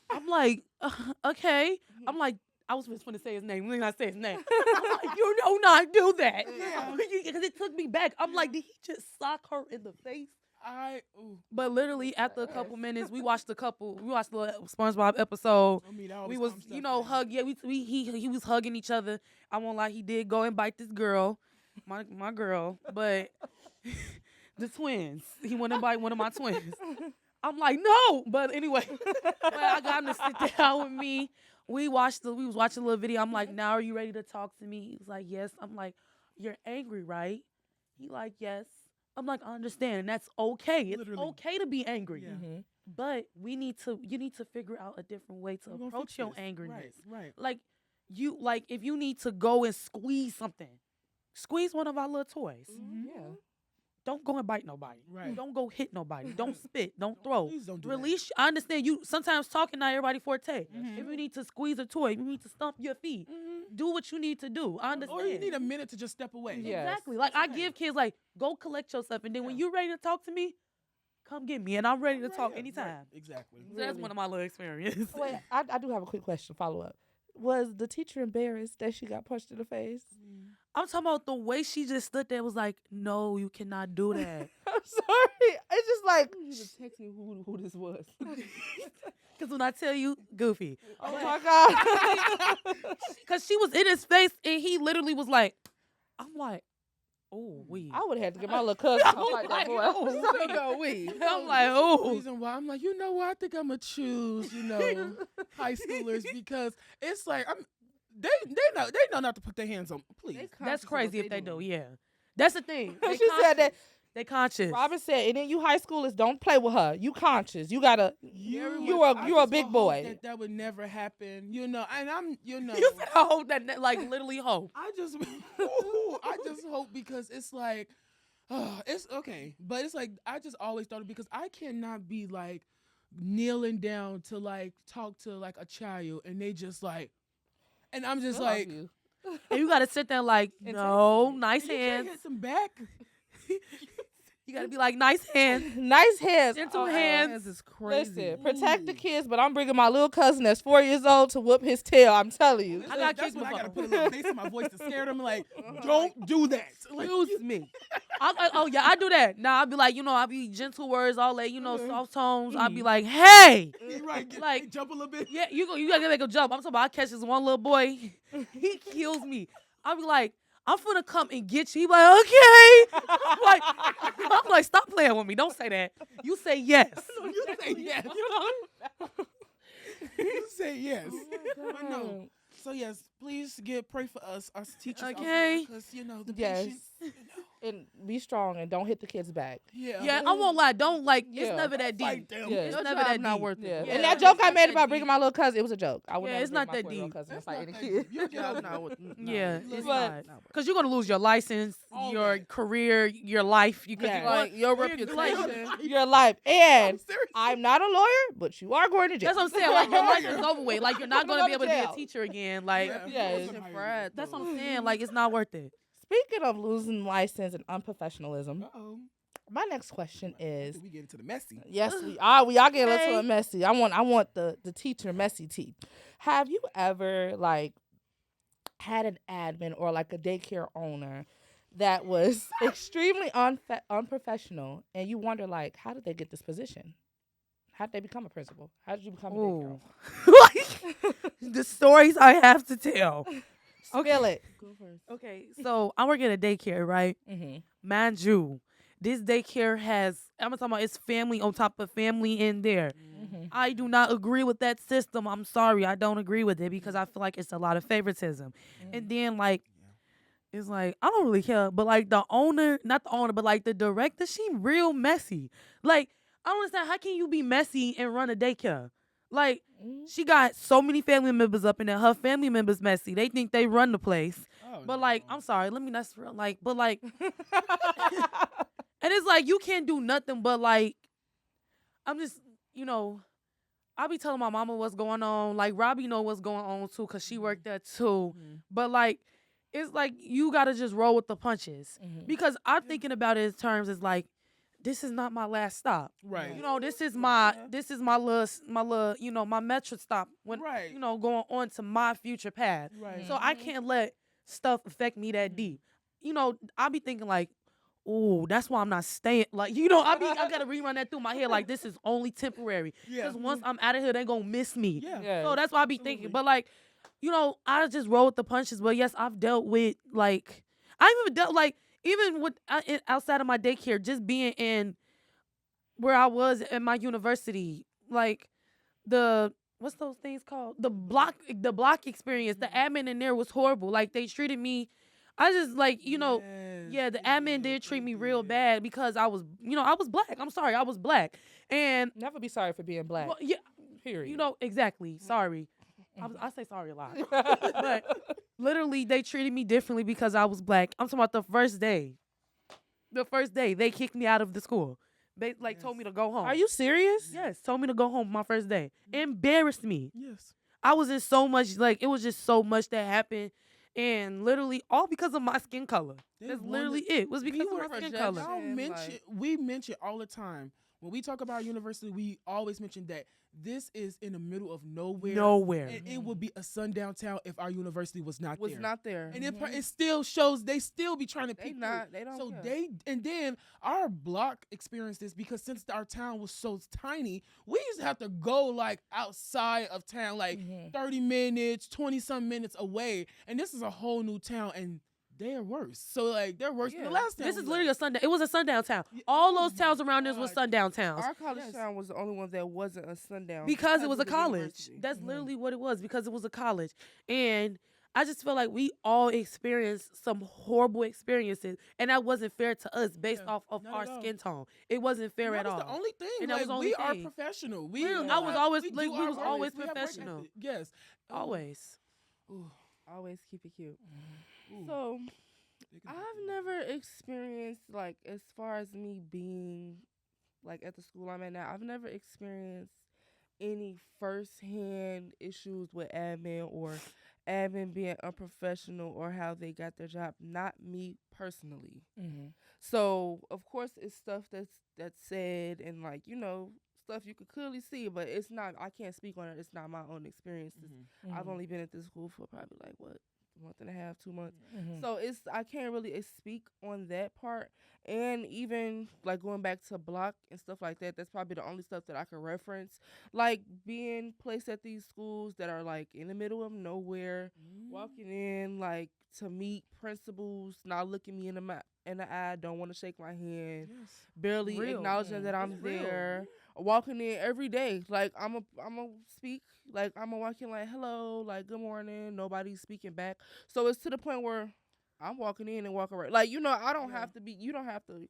S4: I'm like, okay. I'm like, I was just going to say his name. Let me not say his name. I'm like, you do not do that. Because it took me back. I'm like, did he just sock her in the face? But literally, after a couple minutes, we watched the SpongeBob episode. We was, hug. Yeah, he was hugging each other. I won't lie, he did go and bite this girl, my girl. But the twins, he went and bite one of my twins. I'm like, no. But anyway, but I got him to sit down with me. We was watching a little video. I'm like, now are you ready to talk to me? He was like, yes. I'm like, you're angry, right? He like, yes. I'm like, I understand, and that's okay. It's
S3: Literally.
S4: okay to be angry.
S3: Yeah.
S2: Mm-hmm.
S4: But you need to figure out a different way to
S3: We're gonna
S4: approach
S3: fix
S4: your
S3: this.
S4: angerness.
S3: Right.
S4: Like if you need to go and squeeze something, squeeze one of our little toys.
S2: Yeah.
S4: Don't go and bite nobody.
S3: Right.
S4: Don't go hit nobody. Don't spit. Don't throw.
S3: Please don't do that.
S4: Release. I understand you sometimes talking not everybody forte.
S3: Mhm.
S4: If you need to squeeze a toy, if you need to stomp your feet, do what you need to do. I understand.
S3: Or you need a minute to just step away.
S2: Yeah.
S4: Exactly. Like I
S3: Right.
S4: give kids like go collect yourself, and then when
S3: Yeah.
S4: you're ready to talk to me, come get me, and I'm ready to
S3: Right,
S4: talk
S3: yeah, right.
S4: anytime.
S3: Exactly.
S4: So that's one of my little experiences.
S2: Wait, I do have a quick question. Follow up. Was the teacher embarrassed that she got punched in the face?
S4: I'm talking about the way she just stood there was like, no, you cannot do that.
S2: I'm sorry. It's just like,
S5: You just text me who this was.
S4: Because when I tell you, Goofy.
S2: oh my God.
S4: Because she was in his face and he literally was like, I'm like, oh, we.
S2: I would have had to get my little cousin to fight that boy.
S5: Still go we.
S4: I'm like, oh.
S3: Reason why I'm like, you know what? I think I'm gonna choose, high schoolers because it's like they know not to put their hands on. Please.
S4: That's crazy if they do, yeah. That's the thing. They
S2: She said that.
S4: They conscious.
S2: Robin said, and then you high schoolers don't play with her. You conscious. You gotta. You're
S3: I
S2: a
S3: just
S2: big
S3: would
S2: boy.
S3: hope that would never happen, and I'm,
S4: You said I hope that, like, literally hope.
S3: I just hope because it's like, it's okay, but it's like I just always thought it because I cannot be like kneeling down to like talk to like a child and they just like, and I'm just
S2: I love
S3: like,
S2: you.
S4: And you got to sit there like,
S2: And
S4: no, nice
S3: you can't
S4: hands.
S3: hit some back.
S4: You got to be like, nice hands.
S2: Nice hands.
S4: Gentle
S2: Oh,
S4: hands.
S5: is crazy.
S2: Listen, protect the kids, but I'm bringing my little cousin that's 4 years old to whoop his tail. I'm telling you.
S4: I got
S3: That's
S4: kicked
S3: when I
S4: before.
S3: gotta put a little bass in my voice to scare them. Like, don't do that. Like,
S5: Excuse me.
S4: Oh, yeah, I do that. Now, I'll be like, I'll be gentle words, all that, soft tones. I'll
S2: Mm.
S4: be like, hey.
S3: you're right.
S4: Like-
S3: Jump a little bit.
S4: Yeah, you got to make a jump. I'm talking about I catch this one little boy. He kills me. I'll be like, I'm finna come and get you. He be like, okay. I'm like, stop playing with me. Don't say that. You say yes.
S3: You say yes. You say yes. But no. So yes, please pray for us, our teachers.
S4: Okay.
S3: Because the
S2: Yes.
S3: patience.
S2: And be strong and don't hit the kids back.
S3: Yeah.
S4: Yeah, I won't lie. Don't like. It's
S2: Yeah.
S4: never that
S3: Fight
S4: deep.
S3: them.
S2: Yeah.
S4: It's
S5: Your
S4: never
S5: job
S4: that
S5: not
S4: deep.
S5: worth it.
S2: Yeah.
S4: Yeah,
S2: And that
S4: it's
S2: joke I
S4: not
S2: made
S4: that
S2: about
S4: deep.
S2: bringing my little cousin, it was a joke. I would
S4: Yeah,
S2: never
S4: it's
S2: bring
S4: not
S2: my
S4: that
S2: 4-year-old
S4: deep.
S2: cousin to
S3: That's
S2: fight
S3: not
S2: any
S3: that
S2: kid.
S3: deep. You'll get
S5: Job
S3: over
S5: not
S3: it.
S5: worth-
S4: Yeah,
S5: no,
S4: it's
S2: But-
S4: not. Because you're going to lose your license,
S3: All
S4: your
S3: that.
S4: career, your life. You could
S2: Yeah.
S5: Like your
S4: Like-
S5: reputation.
S2: Your life. And
S3: Serious.
S2: I'm not a lawyer, but you are going to jail.
S4: That's what I'm saying. Like, your life is over with. Like, you're not
S2: I'm
S4: going to be
S2: gonna
S4: able to be
S2: jail.
S4: a teacher again. Like,
S3: Yeah.
S2: Yes.
S3: Somebody-
S5: Fried,
S4: that's
S5: though.
S4: what I'm saying. Like, it's not worth it.
S2: Speaking of losing license and unprofessionalism,
S3: Uh-oh.
S2: my next question is:
S3: We get into the messy.
S2: yes, we are get a
S4: Okay.
S2: little messy. I want the teacher messy tea. Have you ever like had an admin or like a daycare owner that was extremely unprofessional, and you wonder like, how did they get this position? How did they become a principal? How did you become a daycare
S4: Ooh. Like, the stories I have to tell.
S2: owner? Spill it.
S5: Go first.
S4: Okay, so I work at a daycare, right?
S2: Mm-hmm.
S4: Mind you, this daycare has, I'm talking about it's family on top of family in there.
S2: Mm-hmm.
S4: I do not agree with that system. I'm sorry, I don't agree with it because I feel like it's a lot of favoritism. And then like, it's like, I don't really care, but like the owner, not the owner, but like the director, she real messy. Like, I don't understand, how can you be messy and run a daycare? Like, she got so many family members up in there. Her family members messy. They think they run the place.
S3: Oh,
S4: But like, I'm sorry, let me not like, but like, and it's like you can't do nothing but like, I'm just, I'll be telling my mama what's going on. Like Robbie know what's going on too, cause she worked there too. But like, it's like you gotta just roll with the punches because I'm thinking about it in terms as like, this is not my last stop.
S3: Right.
S4: This is my little, my metro stop when,
S3: Right.
S4: going on to my future path.
S3: Right.
S4: So I can't let stuff affect me that deep. I'll be thinking like, ooh, that's why I'm not staying. Like, I gotta rerun that through my head. Like, this is only temporary.
S3: Yeah.
S4: Because once I'm out of here, they gonna miss me.
S3: Yeah.
S2: Yeah.
S4: So that's why I be thinking. But like, I just roll with the punches. But yes, I've dealt with like, I've even dealt like, even with outside of my daycare, just being in where I was at my university, like what's those things called? The block experience. The admin in there was horrible. Like they treated me. I just like,
S3: Yes,
S4: yeah, the
S3: it
S4: admin did treat me real bad because I was, I was black. I'm sorry, I was black. And
S2: Never be sorry for being black.
S4: well, yeah,
S2: Period.
S4: exactly. Sorry. I say sorry a lot. But literally they treated me differently because I was black. I'm talking about the first day. The first day they kicked me out of the school. They told me to go home.
S2: Are you serious?
S4: Yes, told me to go home my first day. Embarrassed me.
S3: Yes.
S4: I was in so much, it was just so much that happened. And literally all because of my skin color.
S3: They
S4: That's
S3: wanted-
S4: literally it. It was because
S3: we
S4: of my skin
S5: were
S4: color.
S5: projecting.
S3: We mention all the time. When we talk about university, we always mention that this is in the middle of nowhere.
S4: Nowhere.
S3: And it would be a sundown town if our university was not
S5: Was
S3: there.
S5: not there.
S3: And it still shows they still be trying to
S5: They
S3: pick
S5: not.
S3: through.
S5: They don't
S3: So
S5: care.
S3: and then our block experienced this because since our town was so tiny, we used to have to go like outside of town, like 30 minutes, 20 some minutes away. And this is a whole new town and they're worse. So like they're worse than the
S5: Yeah.
S3: last town.
S4: This is
S3: we
S4: literally
S3: left.
S4: a sundown. It was a sundown town.
S3: Yeah,
S4: All
S3: oh
S4: those towns
S3: my
S4: around us was
S3: God.
S4: sundown towns.
S5: Our college
S3: Yes.
S5: town was the only one that wasn't a sundown
S4: Because it was a
S5: of the
S4: college.
S5: university.
S4: That's literally what it was, because it was a college. And I just feel like we all experienced some horrible experiences, and that wasn't fair to us based
S3: Yeah,
S4: off of
S3: not
S4: our
S3: at all.
S4: skin tone. It wasn't fair
S3: That
S4: at
S3: was
S4: all.
S3: the only thing.
S4: And that
S3: Like
S4: was the only
S3: we are
S4: thing.
S3: professional. We
S4: Really,
S3: know
S4: I was
S3: how-
S4: always-
S3: we
S4: like,
S3: do
S4: we
S3: our
S4: was
S3: work.
S4: always
S3: We have work
S4: professional.
S3: ethic. Yes.
S4: Always.
S3: Ooh.
S5: Always keep it cute.
S3: Ooh.
S5: So
S3: They can
S5: I've
S3: do
S5: never experienced, like, as far as me being like at the school I'm at now, I've never experienced any firsthand issues with admin or admin being unprofessional or how they got their job. Not me personally. So of course it's stuff that's said and like, stuff you could clearly see, but it's not, I can't speak on it. It's not my own experiences. I've only been at this school for probably like a month and a half, 2 months. So I can't really speak on that part. And even like going back to block and stuff like that, that's probably the only stuff that I can reference. Like being placed at these schools that are like in the middle of nowhere, walking in like to meet principals, not looking me in the eye, don't want to shake my hand,
S3: Yes.
S5: barely
S4: Real.
S5: acknowledging that I'm
S3: It's real.
S5: there. Walking in every day, like I'm a speak, like I'm a walk in like hello, like good morning, nobody's speaking back. So it's to the point where I'm walking in and walking right, like I don't have to be, you don't have to,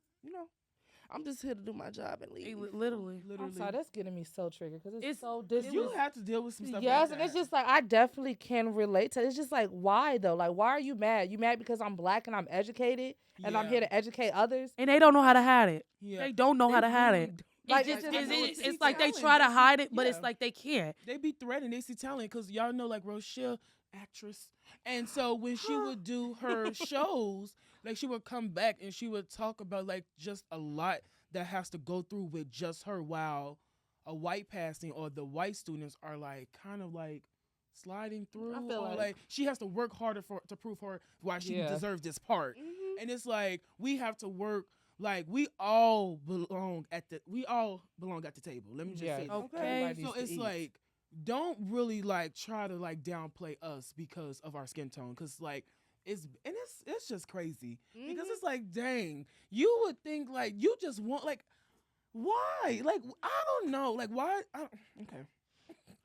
S5: I'm just here to do my job and leave.
S4: Literally.
S2: I'm sorry, that's getting me so triggered because it's
S4: It's-
S2: so
S3: You
S2: dis.
S3: have to deal with some stuff.
S2: Yes,
S3: like
S2: and it's
S3: that.
S2: just like I definitely can relate to it. It's just like, why though? Like, why are you mad? You mad because I'm black and I'm educated and I'm
S3: Yeah.
S2: here to educate others?
S4: And they don't know how to hide it.
S3: Yeah.
S4: They don't know how
S3: They
S4: to hide
S3: really
S4: it.
S2: Like,
S4: It just,
S2: I know
S4: it's,
S2: it's
S4: it's like they
S3: talent.
S4: try to hide it, but it's
S3: Yeah.
S4: like they can't.
S3: They be threatened. They see talent because y'all know like Rochelle, actress, and so when she would do her shows, like she would come back and she would talk about like just a lot that has to go through with just her, while a white passing or the white students are like kind of like sliding through.
S2: I feel
S3: or,
S2: like-
S3: she has to work harder to prove her why she
S2: Yeah.
S3: deserves this part.
S5: Mhm.
S3: And it's like we have to work. Like we all belong at the table. Let me just
S2: Yeah.
S3: say that.
S4: Okay.
S2: Everybody
S3: So
S2: needs to
S3: it's
S2: eat.
S3: like, don't really like try to like downplay us because of our skin tone, because like it's just crazy because
S5: Mhm.
S3: it's like, dang, you would think like you just want like, why? Like I don't know, like why? Okay,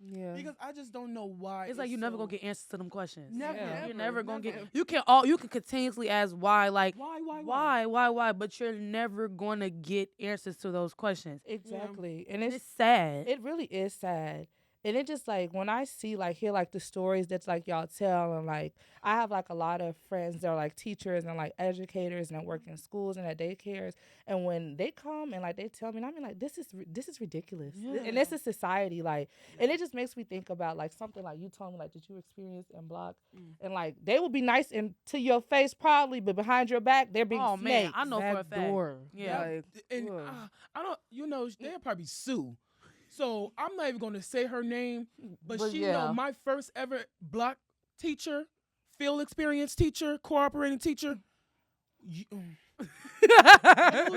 S5: Yeah.
S3: because I just don't know why.
S4: It's like you're never
S3: so-
S4: gonna get answers to them questions.
S3: Never,
S2: Yeah.
S4: You're never gonna
S3: never.
S4: get. You can continuously ask why, like why, but you're never gonna get answers to those questions.
S2: Exactly, and
S4: And
S2: it's
S4: it's sad.
S2: it really is sad. And it just like when I see like hear like the stories that's like y'all tell, and like I have like a lot of friends that are like teachers and like educators and that work in schools and at daycares, and when they come and like they tell me, and I mean like this is ridiculous, and this is society, like, and it just makes me think about like something like you told me like that you experienced in block, and like they will be nice and to your face probably, but behind your back they're being
S4: Oh, man,
S2: snakes.
S4: I know for a fact.
S5: Backdoor.
S4: Yeah.
S5: Like,
S3: And
S5: ugh.
S3: I don't, they'll probably sue. So I'm not even gonna say her name, but
S2: But
S3: she
S2: yeah.
S3: know my first ever block teacher, field experience teacher, cooperating teacher. You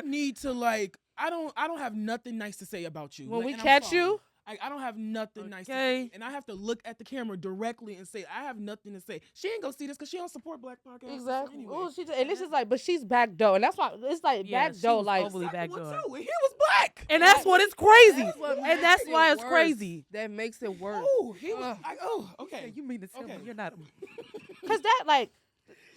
S3: need to like. I don't have nothing nice to say about you.
S2: When
S3: Like,
S2: we
S3: and I'm
S2: catch
S3: sorry.
S2: you,
S3: I don't have nothing nice to
S4: Okay.
S3: say. And I have to look at the camera directly and say, I have nothing to say. She ain't gonna see this because she don't support Black podcasts.
S2: exactly.
S3: Anyway.
S2: Ooh, and it's just like, but she's back door, and that's why it's like
S4: Yeah,
S2: back
S4: she
S2: door,
S4: was
S2: like
S4: overly
S3: Second one,
S4: backdoor.
S3: too, and he was black.
S4: And that's what it's crazy.
S5: That's what
S4: And
S5: makes
S4: that's
S5: it
S4: why it's
S5: worse.
S4: crazy.
S5: That makes it worse.
S3: Oh, he was.
S5: Ugh.
S3: Okay.
S4: You mean to tell
S3: Okay.
S4: me you're not?
S2: cause that like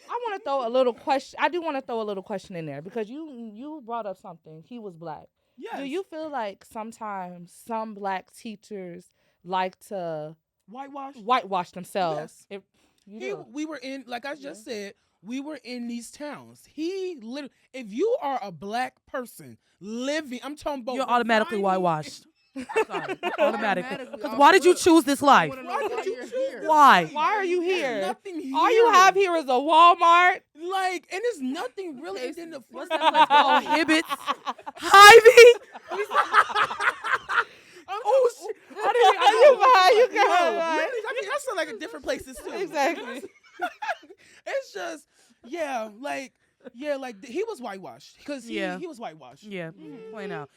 S2: I want to throw a little question. I do want to throw a little question in there because you brought up something. He was black.
S3: Yes.
S2: Do you feel like sometimes some black teachers like to
S3: whitewash?
S2: whitewash themselves?
S3: Yes.
S2: You do.
S3: We were in, like I just said, we were in these towns. He literally, if you are a black person living, I'm talking about
S4: You're automatically
S3: residing-
S4: whitewashed. I'm sorry. Automatically.
S5: Automatically
S4: Because
S5: off
S4: why did you
S5: rip.
S4: choose this life?
S5: wanna know
S3: Why did you
S5: you're
S3: choose
S5: here.
S3: this?
S4: Why?
S2: Why are you
S3: There's
S2: here?
S3: nothing here.
S2: All you have here is a Walmart.
S3: Like, and it's nothing really. And then the
S5: What's
S3: first
S5: that place called?
S4: Hibbits. Hy-Vee.
S3: oh shit!
S2: You
S3: Yo,
S2: got
S3: literally, I mean, I sound like a different places too.
S2: Exactly.
S3: It's just, like he was whitewashed because he was whitewashed.
S4: Yeah, plain out.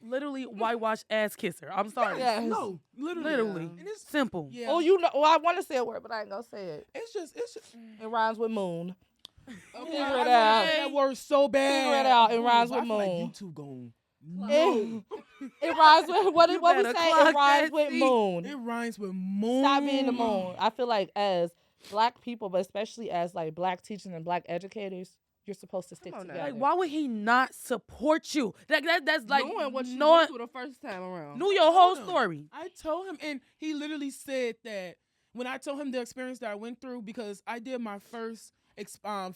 S4: Literally whitewashed ass kisser. I'm sorry.
S2: Yes.
S3: No, literally.
S4: Literally.
S3: And it's
S4: Simple.
S3: yeah.
S2: Oh, you know. Well, I want to say a word, but I ain't gonna say it.
S3: It's just.
S2: It rhymes with moon.
S3: Okay,
S2: Figure
S3: I
S2: it out.
S3: say that word so bad.
S2: Figure it out. It rhymes
S3: I
S2: with
S3: feel like
S2: moon.
S3: YouTube going.
S2: It, it rhymes with what?
S4: You
S2: What we
S4: better
S2: say?
S4: clock
S2: It rhymes
S4: that
S2: with
S4: seat.
S2: moon.
S3: It rhymes with moon.
S2: Stop being the moon. I feel like as black people, but especially as like black teachers and black educators, you're supposed to stick
S5: Come on now.
S2: together.
S4: Like, why would he not support you? That's like
S5: knowing what you
S4: knowing
S5: went through the first time around.
S4: knew your whole
S3: told him.
S4: story.
S3: I told him, and he literally said that when I told him the experience that I went through, because I did my first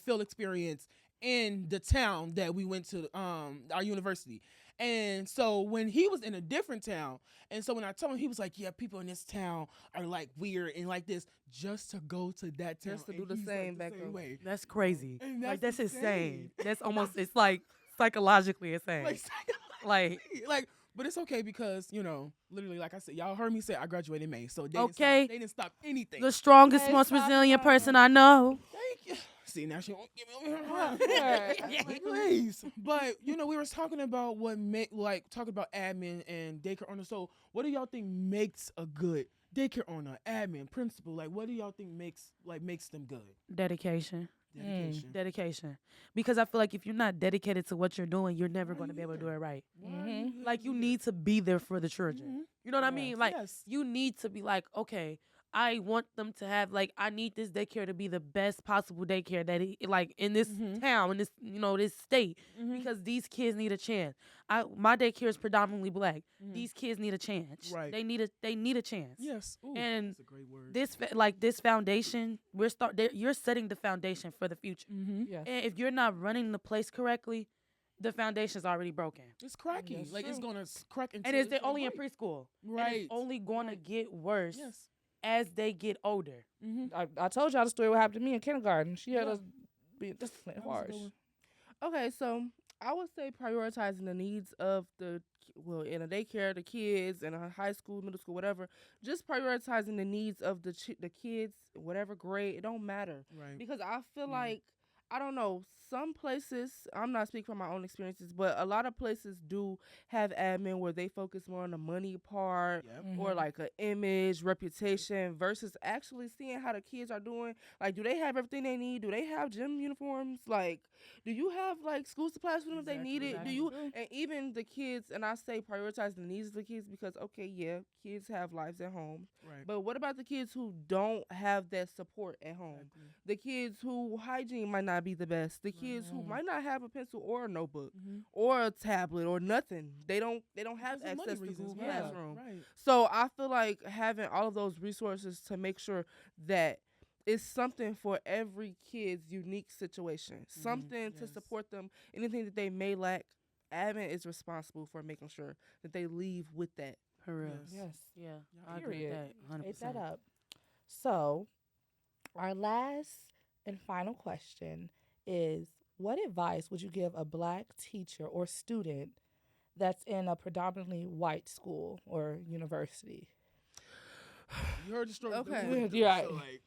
S3: field experience in the town that we went to, our university. And so when he was in a different town, and so when I told him, he was like, yeah, people in this town are like weird and like this, just to go to that town.
S5: Just to
S3: and
S5: do the
S3: he's
S5: same
S3: like
S5: back
S3: the same
S5: up.
S3: way.
S4: That's crazy.
S3: And
S4: Like
S3: that's
S4: that's insane.
S3: insane.
S4: That's almost it's like psychologically insane.
S3: Like,
S4: Like
S3: but it's okay because, literally, like I said, y'all heard me say I graduated in May, so they
S4: Okay.
S3: they didn't stop anything.
S4: the strongest,
S2: Hey,
S4: most
S2: stop
S4: resilient
S2: lying.
S4: person I know.
S3: Thank you. See, now she won't give me like, please. But we were talking about talking about admin and daycare owner. So, what do y'all think makes a good daycare owner, admin, principal? Like, what do y'all think makes them good?
S4: Dedication.
S3: Dedication.
S4: Because I feel like if you're not dedicated to what you're doing, you're never going to be able to do it right.
S2: Mhm.
S4: Like you need to be there for the children. You know what I mean? Like
S3: Yes.
S4: you need to be like, okay, I want them to have I need this daycare to be the best possible daycare that in this town, in this this state, because these kids need a chance. My daycare is predominantly black. These kids need a chance.
S3: Right.
S4: They need a chance.
S3: Yes. Ooh,
S4: And
S3: that's a great word.
S4: this foundation, you're setting the foundation for the future.
S2: Yes.
S4: And if you're not running the place correctly, the foundation's already broken.
S3: It's cracking.
S2: That's
S3: Like it's
S2: true.
S3: gonna crack into.
S4: And they're
S3: gonna
S4: only in
S3: break.
S4: preschool. And
S3: Right.
S4: it's only going to get worse
S3: Yes.
S4: as they get older.
S2: I told y'all the story what happened to me in kindergarten. She had
S3: Yeah.
S2: us being disciplined
S3: That was a
S2: harsh.
S3: good one.
S5: Okay, so I would say prioritizing the needs of in a daycare, the kids, in a high school, middle school, whatever. Just prioritizing the needs of the kids, whatever grade, it don't matter.
S3: Right.
S5: Because I feel like, I don't know, some places, I'm not speaking from my own experiences, but a lot of places do have admin where they focus more on the money part
S3: Yep.
S5: or like an image, reputation versus actually seeing how the kids are doing. Like, do they have everything they need? Do they have gym uniforms? Like, do you have like school supplies for them if they need it?
S3: Exactly.
S5: Do you, and even the kids, and I say prioritize the needs of the kids because, okay, yeah, kids have lives at home.
S3: Right.
S5: But what about the kids who don't have that support at home?
S3: Exactly.
S5: The kids who hygiene might not be the best. The kids who might not have a pencil or a notebook or a tablet or nothing. They don't have
S3: Because of money
S5: access to
S3: reasons,
S5: Google
S3: yeah.
S5: Classroom.
S3: Right.
S5: So I feel like having all of those resources to make sure that it's something for every kid's unique situation, something to
S3: Yes.
S5: support them, anything that they may lack. Admin is responsible for making sure that they leave with that.
S4: For real.
S3: Yes.
S2: Yes.
S4: Yeah.
S3: Yeah,
S4: I agree with
S2: period.
S4: that. 100%.
S2: Ate that up. So, our last and final question is: what advice would you give a black teacher or student that's in a predominantly white school or university?
S3: You heard the story.
S5: Okay.
S2: You're right.
S3: So, like,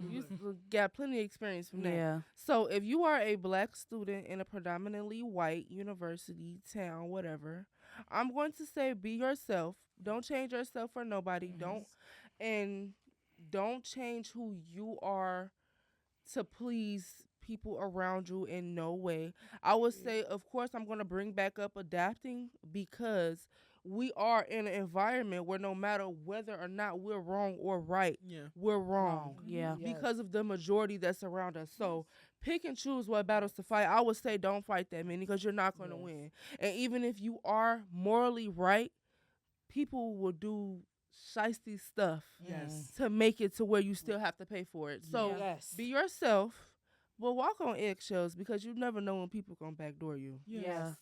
S5: You got plenty of experience from that.
S4: Yeah.
S5: So if you are a black student in a predominantly white university, town, whatever, I'm going to say be yourself. Don't change yourself for nobody. Don't change who you are to please people around you in no way. I would say, of course, I'm going to bring back up adapting because we are in an environment where no matter whether or not we're wrong or right,
S3: Yeah.
S5: we're wrong.
S4: Yeah.
S2: Yes.
S5: Because of the majority that's around us. So pick and choose what battles to fight. I would say don't fight that many because you're not going to
S2: Yes.
S5: win. And even if you are morally right, people will do shiesty stuff
S3: Yes.
S5: to make it to where you still have to pay for it. So
S2: Yes.
S5: be yourself, but walk on eggshells because you never know when people going to backdoor you.
S4: Yeah.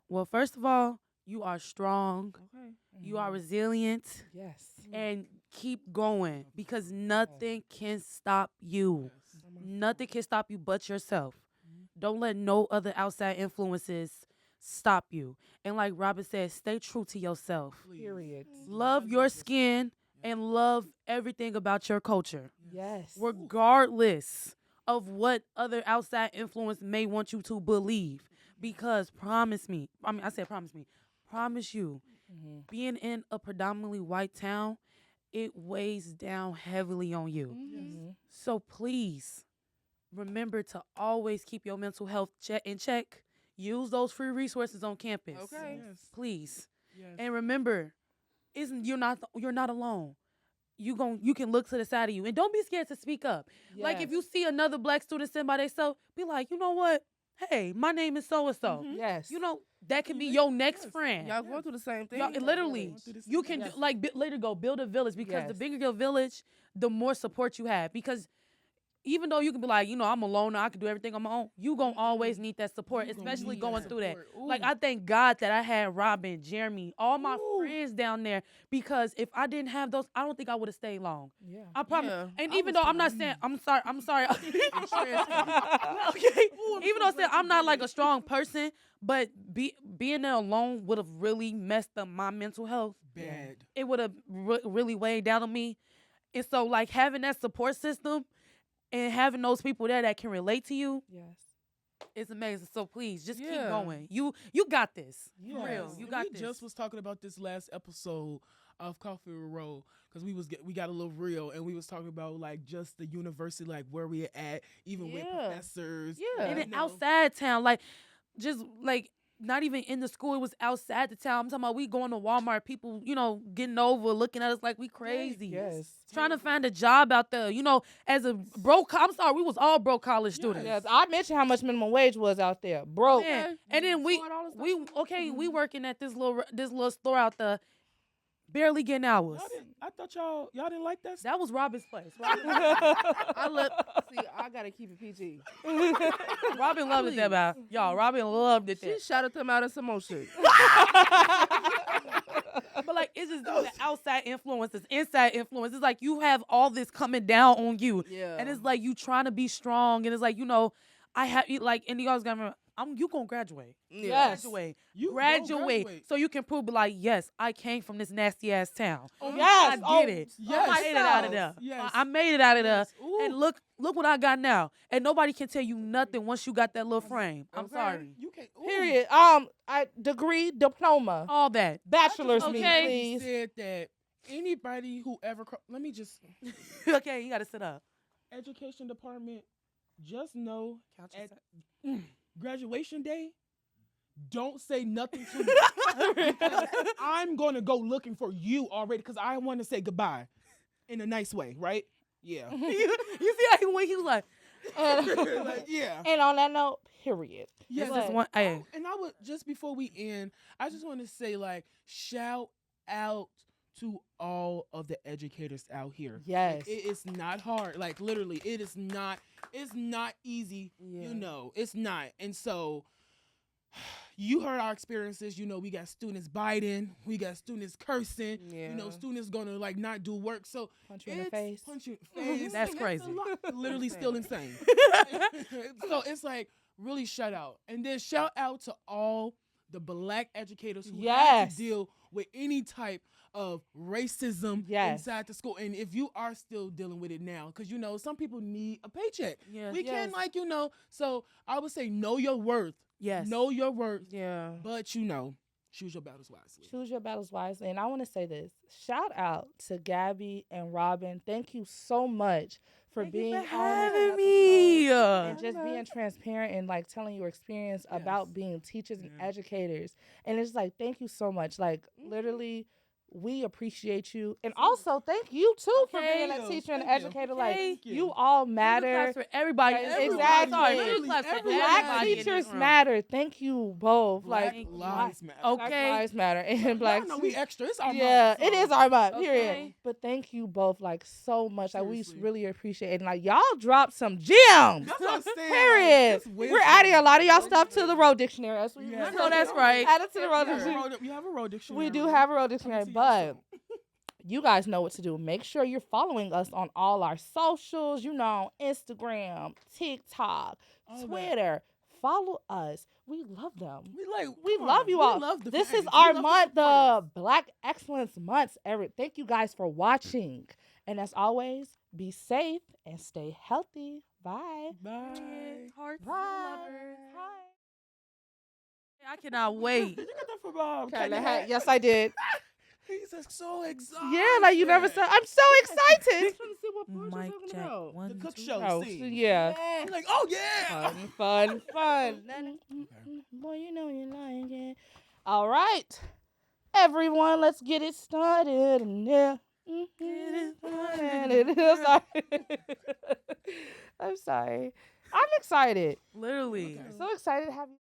S4: Well, first of all, you are strong.
S5: Okay.
S4: You are resilient.
S2: Yes.
S4: And keep going because nothing can stop you. Nothing can stop you but yourself. Don't let no other outside influences stop you. And like Robin said, stay true to yourself.
S2: Period.
S4: Love your skin and love everything about your culture,
S2: Yes.
S4: regardless of what other outside influence may want you to believe. Because promise you, being in a predominantly white town, it weighs down heavily on you.
S2: Mm-hmm.
S4: So please remember to always keep your mental health in check. Use those free resources on campus.
S5: Okay.
S3: Yes.
S4: Please.
S3: Yes.
S4: And remember, you're not alone. You can look to the side of you and don't be scared to speak up. Like if you see another black student sitting by themselves, be like, you know what? Hey, my name is so and so.
S2: Yes.
S4: You know, that can be your next
S3: Yes.
S4: friend.
S5: Y'all going through the same thing.
S4: Y'all, literally,
S3: Going through this
S4: you can
S2: Yes.
S4: later go build a village because the
S2: Yes.
S4: bigger your village, the more support you have. Because even though you can be like, I'm alone, I can do everything on my own. You gonna always need that support,
S3: You gonna
S4: especially
S3: need
S4: going
S3: that
S4: through that.
S3: support.
S4: Like
S3: Ooh.
S4: I thank God that I had Robin, Jeremy, all my
S3: Ooh.
S4: friends down there because if I didn't have those, I don't think I would have stayed long.
S2: Yeah.
S4: I promise.
S5: Yeah,
S4: And
S3: I
S4: even
S3: was
S4: though I'm
S3: gonna
S4: not saying, I'm sorry. Okay.
S3: Ooh, I'm
S4: Even
S3: so
S4: though I said
S3: glad
S4: I'm
S3: you
S4: not
S3: did
S4: like
S3: it.
S4: a strong person, but being there alone would have really messed up my mental health.
S3: Bad.
S4: It would have really weighed down on me. And so like having that support system and having those people there that can relate to you,
S2: Yes.
S4: it's amazing. So please just keep
S5: Yeah.
S4: going. You got this. For
S3: Yes.
S4: real. You
S3: And
S4: got
S3: we
S4: this.
S3: just was talking about this last episode of Coffee with Roll because we got a little real and we was talking about like just the university, like where we at, even with
S5: Yeah.
S3: professors.
S5: Yeah.
S4: And
S3: you
S4: then
S3: know.
S4: outside town, like just like not even in the school, it was outside the town. I'm talking about we going to Walmart, people, getting over, looking at us like we crazy.
S2: Yes.
S4: Trying to find a job out there, as a I'm sorry, we was all broke college students.
S2: Yes. I mentioned how much minimum wage was out there. Broke.
S4: Man, and then we working at this little store out there, barely getting hours.
S3: I thought y'all didn't like that.
S4: That was Robin's place.
S5: I gotta keep it PG.
S4: Robin loved it there, man. Y'all, Robin loved it there.
S5: She shouted them out of some more shit.
S4: But like it's just the outside influences, inside influences. Like you have all this coming down on you.
S5: Yeah.
S4: And it's like you trying to be strong. And it's like, I have like and you guys gotta remember, you gonna graduate.
S2: Yes.
S4: Graduate.
S3: You
S4: Graduate. So you can prove like, yes, I came from this nasty ass town.
S2: Yes.
S4: I get it.
S3: yes.
S4: I made it out of there.
S3: Yes.
S4: I made it out of there.
S3: Yes. Ooh.
S4: And look what I got now. And nobody can tell you nothing once you got that little frame. I'm
S5: Okay.
S4: sorry.
S3: You can't. Ooh.
S2: Period. Degree, diploma,
S4: All that.
S2: bachelor's,
S4: Okay.
S2: me,
S3: You
S2: please.
S3: said that anybody who ever let me just
S4: Okay, you gotta sit up.
S3: education department just know
S4: Count
S3: at
S4: yourself.
S3: graduation day don't say nothing to me because I'm gonna go looking for you already because I want to say goodbye in a nice way, right? Yeah.
S4: you see how when he was like,
S3: Like, yeah.
S2: And on that note, period.
S3: Yes.
S4: this is one. Hey,
S3: And I would just before we end, I just want to say like shout out to all of the educators out here.
S2: Yes.
S3: It is not hard. Like literally, it's not easy.
S5: Yeah.
S3: It's not. And so you heard our experiences. We got students biting, we got students cursing,
S5: Yeah.
S3: students gonna like not do work. So
S2: Punch you in the
S3: it's
S2: face.
S3: punch you in the face.
S4: That's
S3: It's
S4: crazy.
S3: a lot. Literally still insane. So it's like really shout out. And then shout out to all the black educators who have
S2: Yes.
S3: to deal with any type of racism
S2: Yes.
S3: inside the school. And if you are still dealing with it now, because some people need a paycheck.
S4: Yeah.
S3: We
S2: Yes.
S3: can so I would say know your worth.
S4: yes.
S3: Know your worth.
S5: Yeah.
S3: But Choose your battles wisely.
S2: Choose your battles wisely. And I want to say this. Shout out to Gabby and Robin. Thank you so much for
S4: Thank you
S2: being
S4: for
S2: on this
S4: having
S2: episode
S4: me.
S2: and just being transparent and like telling your experience about
S3: Yes.
S2: being teachers and
S3: Yeah.
S2: educators. And it's like, thank you so much. Like, literally, we appreciate you. And also, thank you too for being
S3: Thank
S2: a
S3: you.
S2: teacher and
S3: Thank you.
S2: educator.
S4: Okay.
S2: Like,
S3: Thank you.
S2: you all
S4: Round of
S2: matter.
S4: applause for everybody.
S2: Yeah,
S4: Everybody.
S2: exactly.
S4: Sorry, round of
S3: Literally
S4: applause for
S3: everybody.
S2: Black
S4: everybody in
S2: teachers
S4: this room.
S2: matter. Thank you both.
S3: Black
S2: like,
S3: lives matter.
S2: Black
S4: Okay.
S2: lives matter. And black
S3: No, we extra. It's our
S2: yeah,
S3: month,
S2: it
S3: so-
S2: is our month. Period.
S4: Okay.
S2: But thank you both like so much. Like we
S3: Seriously.
S2: really appreciate it. And like y'all dropped some gems.
S3: That's what I'm saying.
S2: Period.
S3: Like, this
S2: We're adding a lot of y'all
S3: wisdom.
S2: stuff to the road dictionary. That's what
S3: Yeah.
S4: I know that's right.
S2: Add it to the road
S3: You have a
S2: dictionary.
S3: road- you have a road dictionary.
S2: We do have a road
S3: Coming
S2: dictionary,
S3: to you
S2: but
S3: soon.
S2: you guys know what to do. Make sure you're following us on all our socials, Instagram, TikTok,
S3: All that.
S2: Twitter. Follow us. We love them. We
S3: come
S2: love
S3: on,
S2: you
S3: we
S2: all.
S3: love the
S2: This is
S3: fans. We
S2: our
S3: love
S2: month,
S3: supporters.
S2: the Black Excellence Month. Thank you guys for watching. And as always, be safe and stay healthy. Bye.
S3: Bye.
S4: Hearts and
S2: Bye.
S4: lovers.
S2: Bye.
S4: I cannot wait.
S3: Did you get that from
S2: Kinda yes, I did.
S3: He's so excited.
S2: Yeah, like you never said. I'm so excited.
S4: Mic check.
S3: The
S4: 1,
S3: cook
S4: 2.
S3: show
S2: Oh,
S3: scene.
S2: yeah.
S3: I'm like, oh yeah.
S2: Fun. Boy, you know you like it. All right, everyone, let's get it started. Yeah. I'm sorry. I'm excited.
S4: Literally.
S3: Okay.
S2: So excited to have you.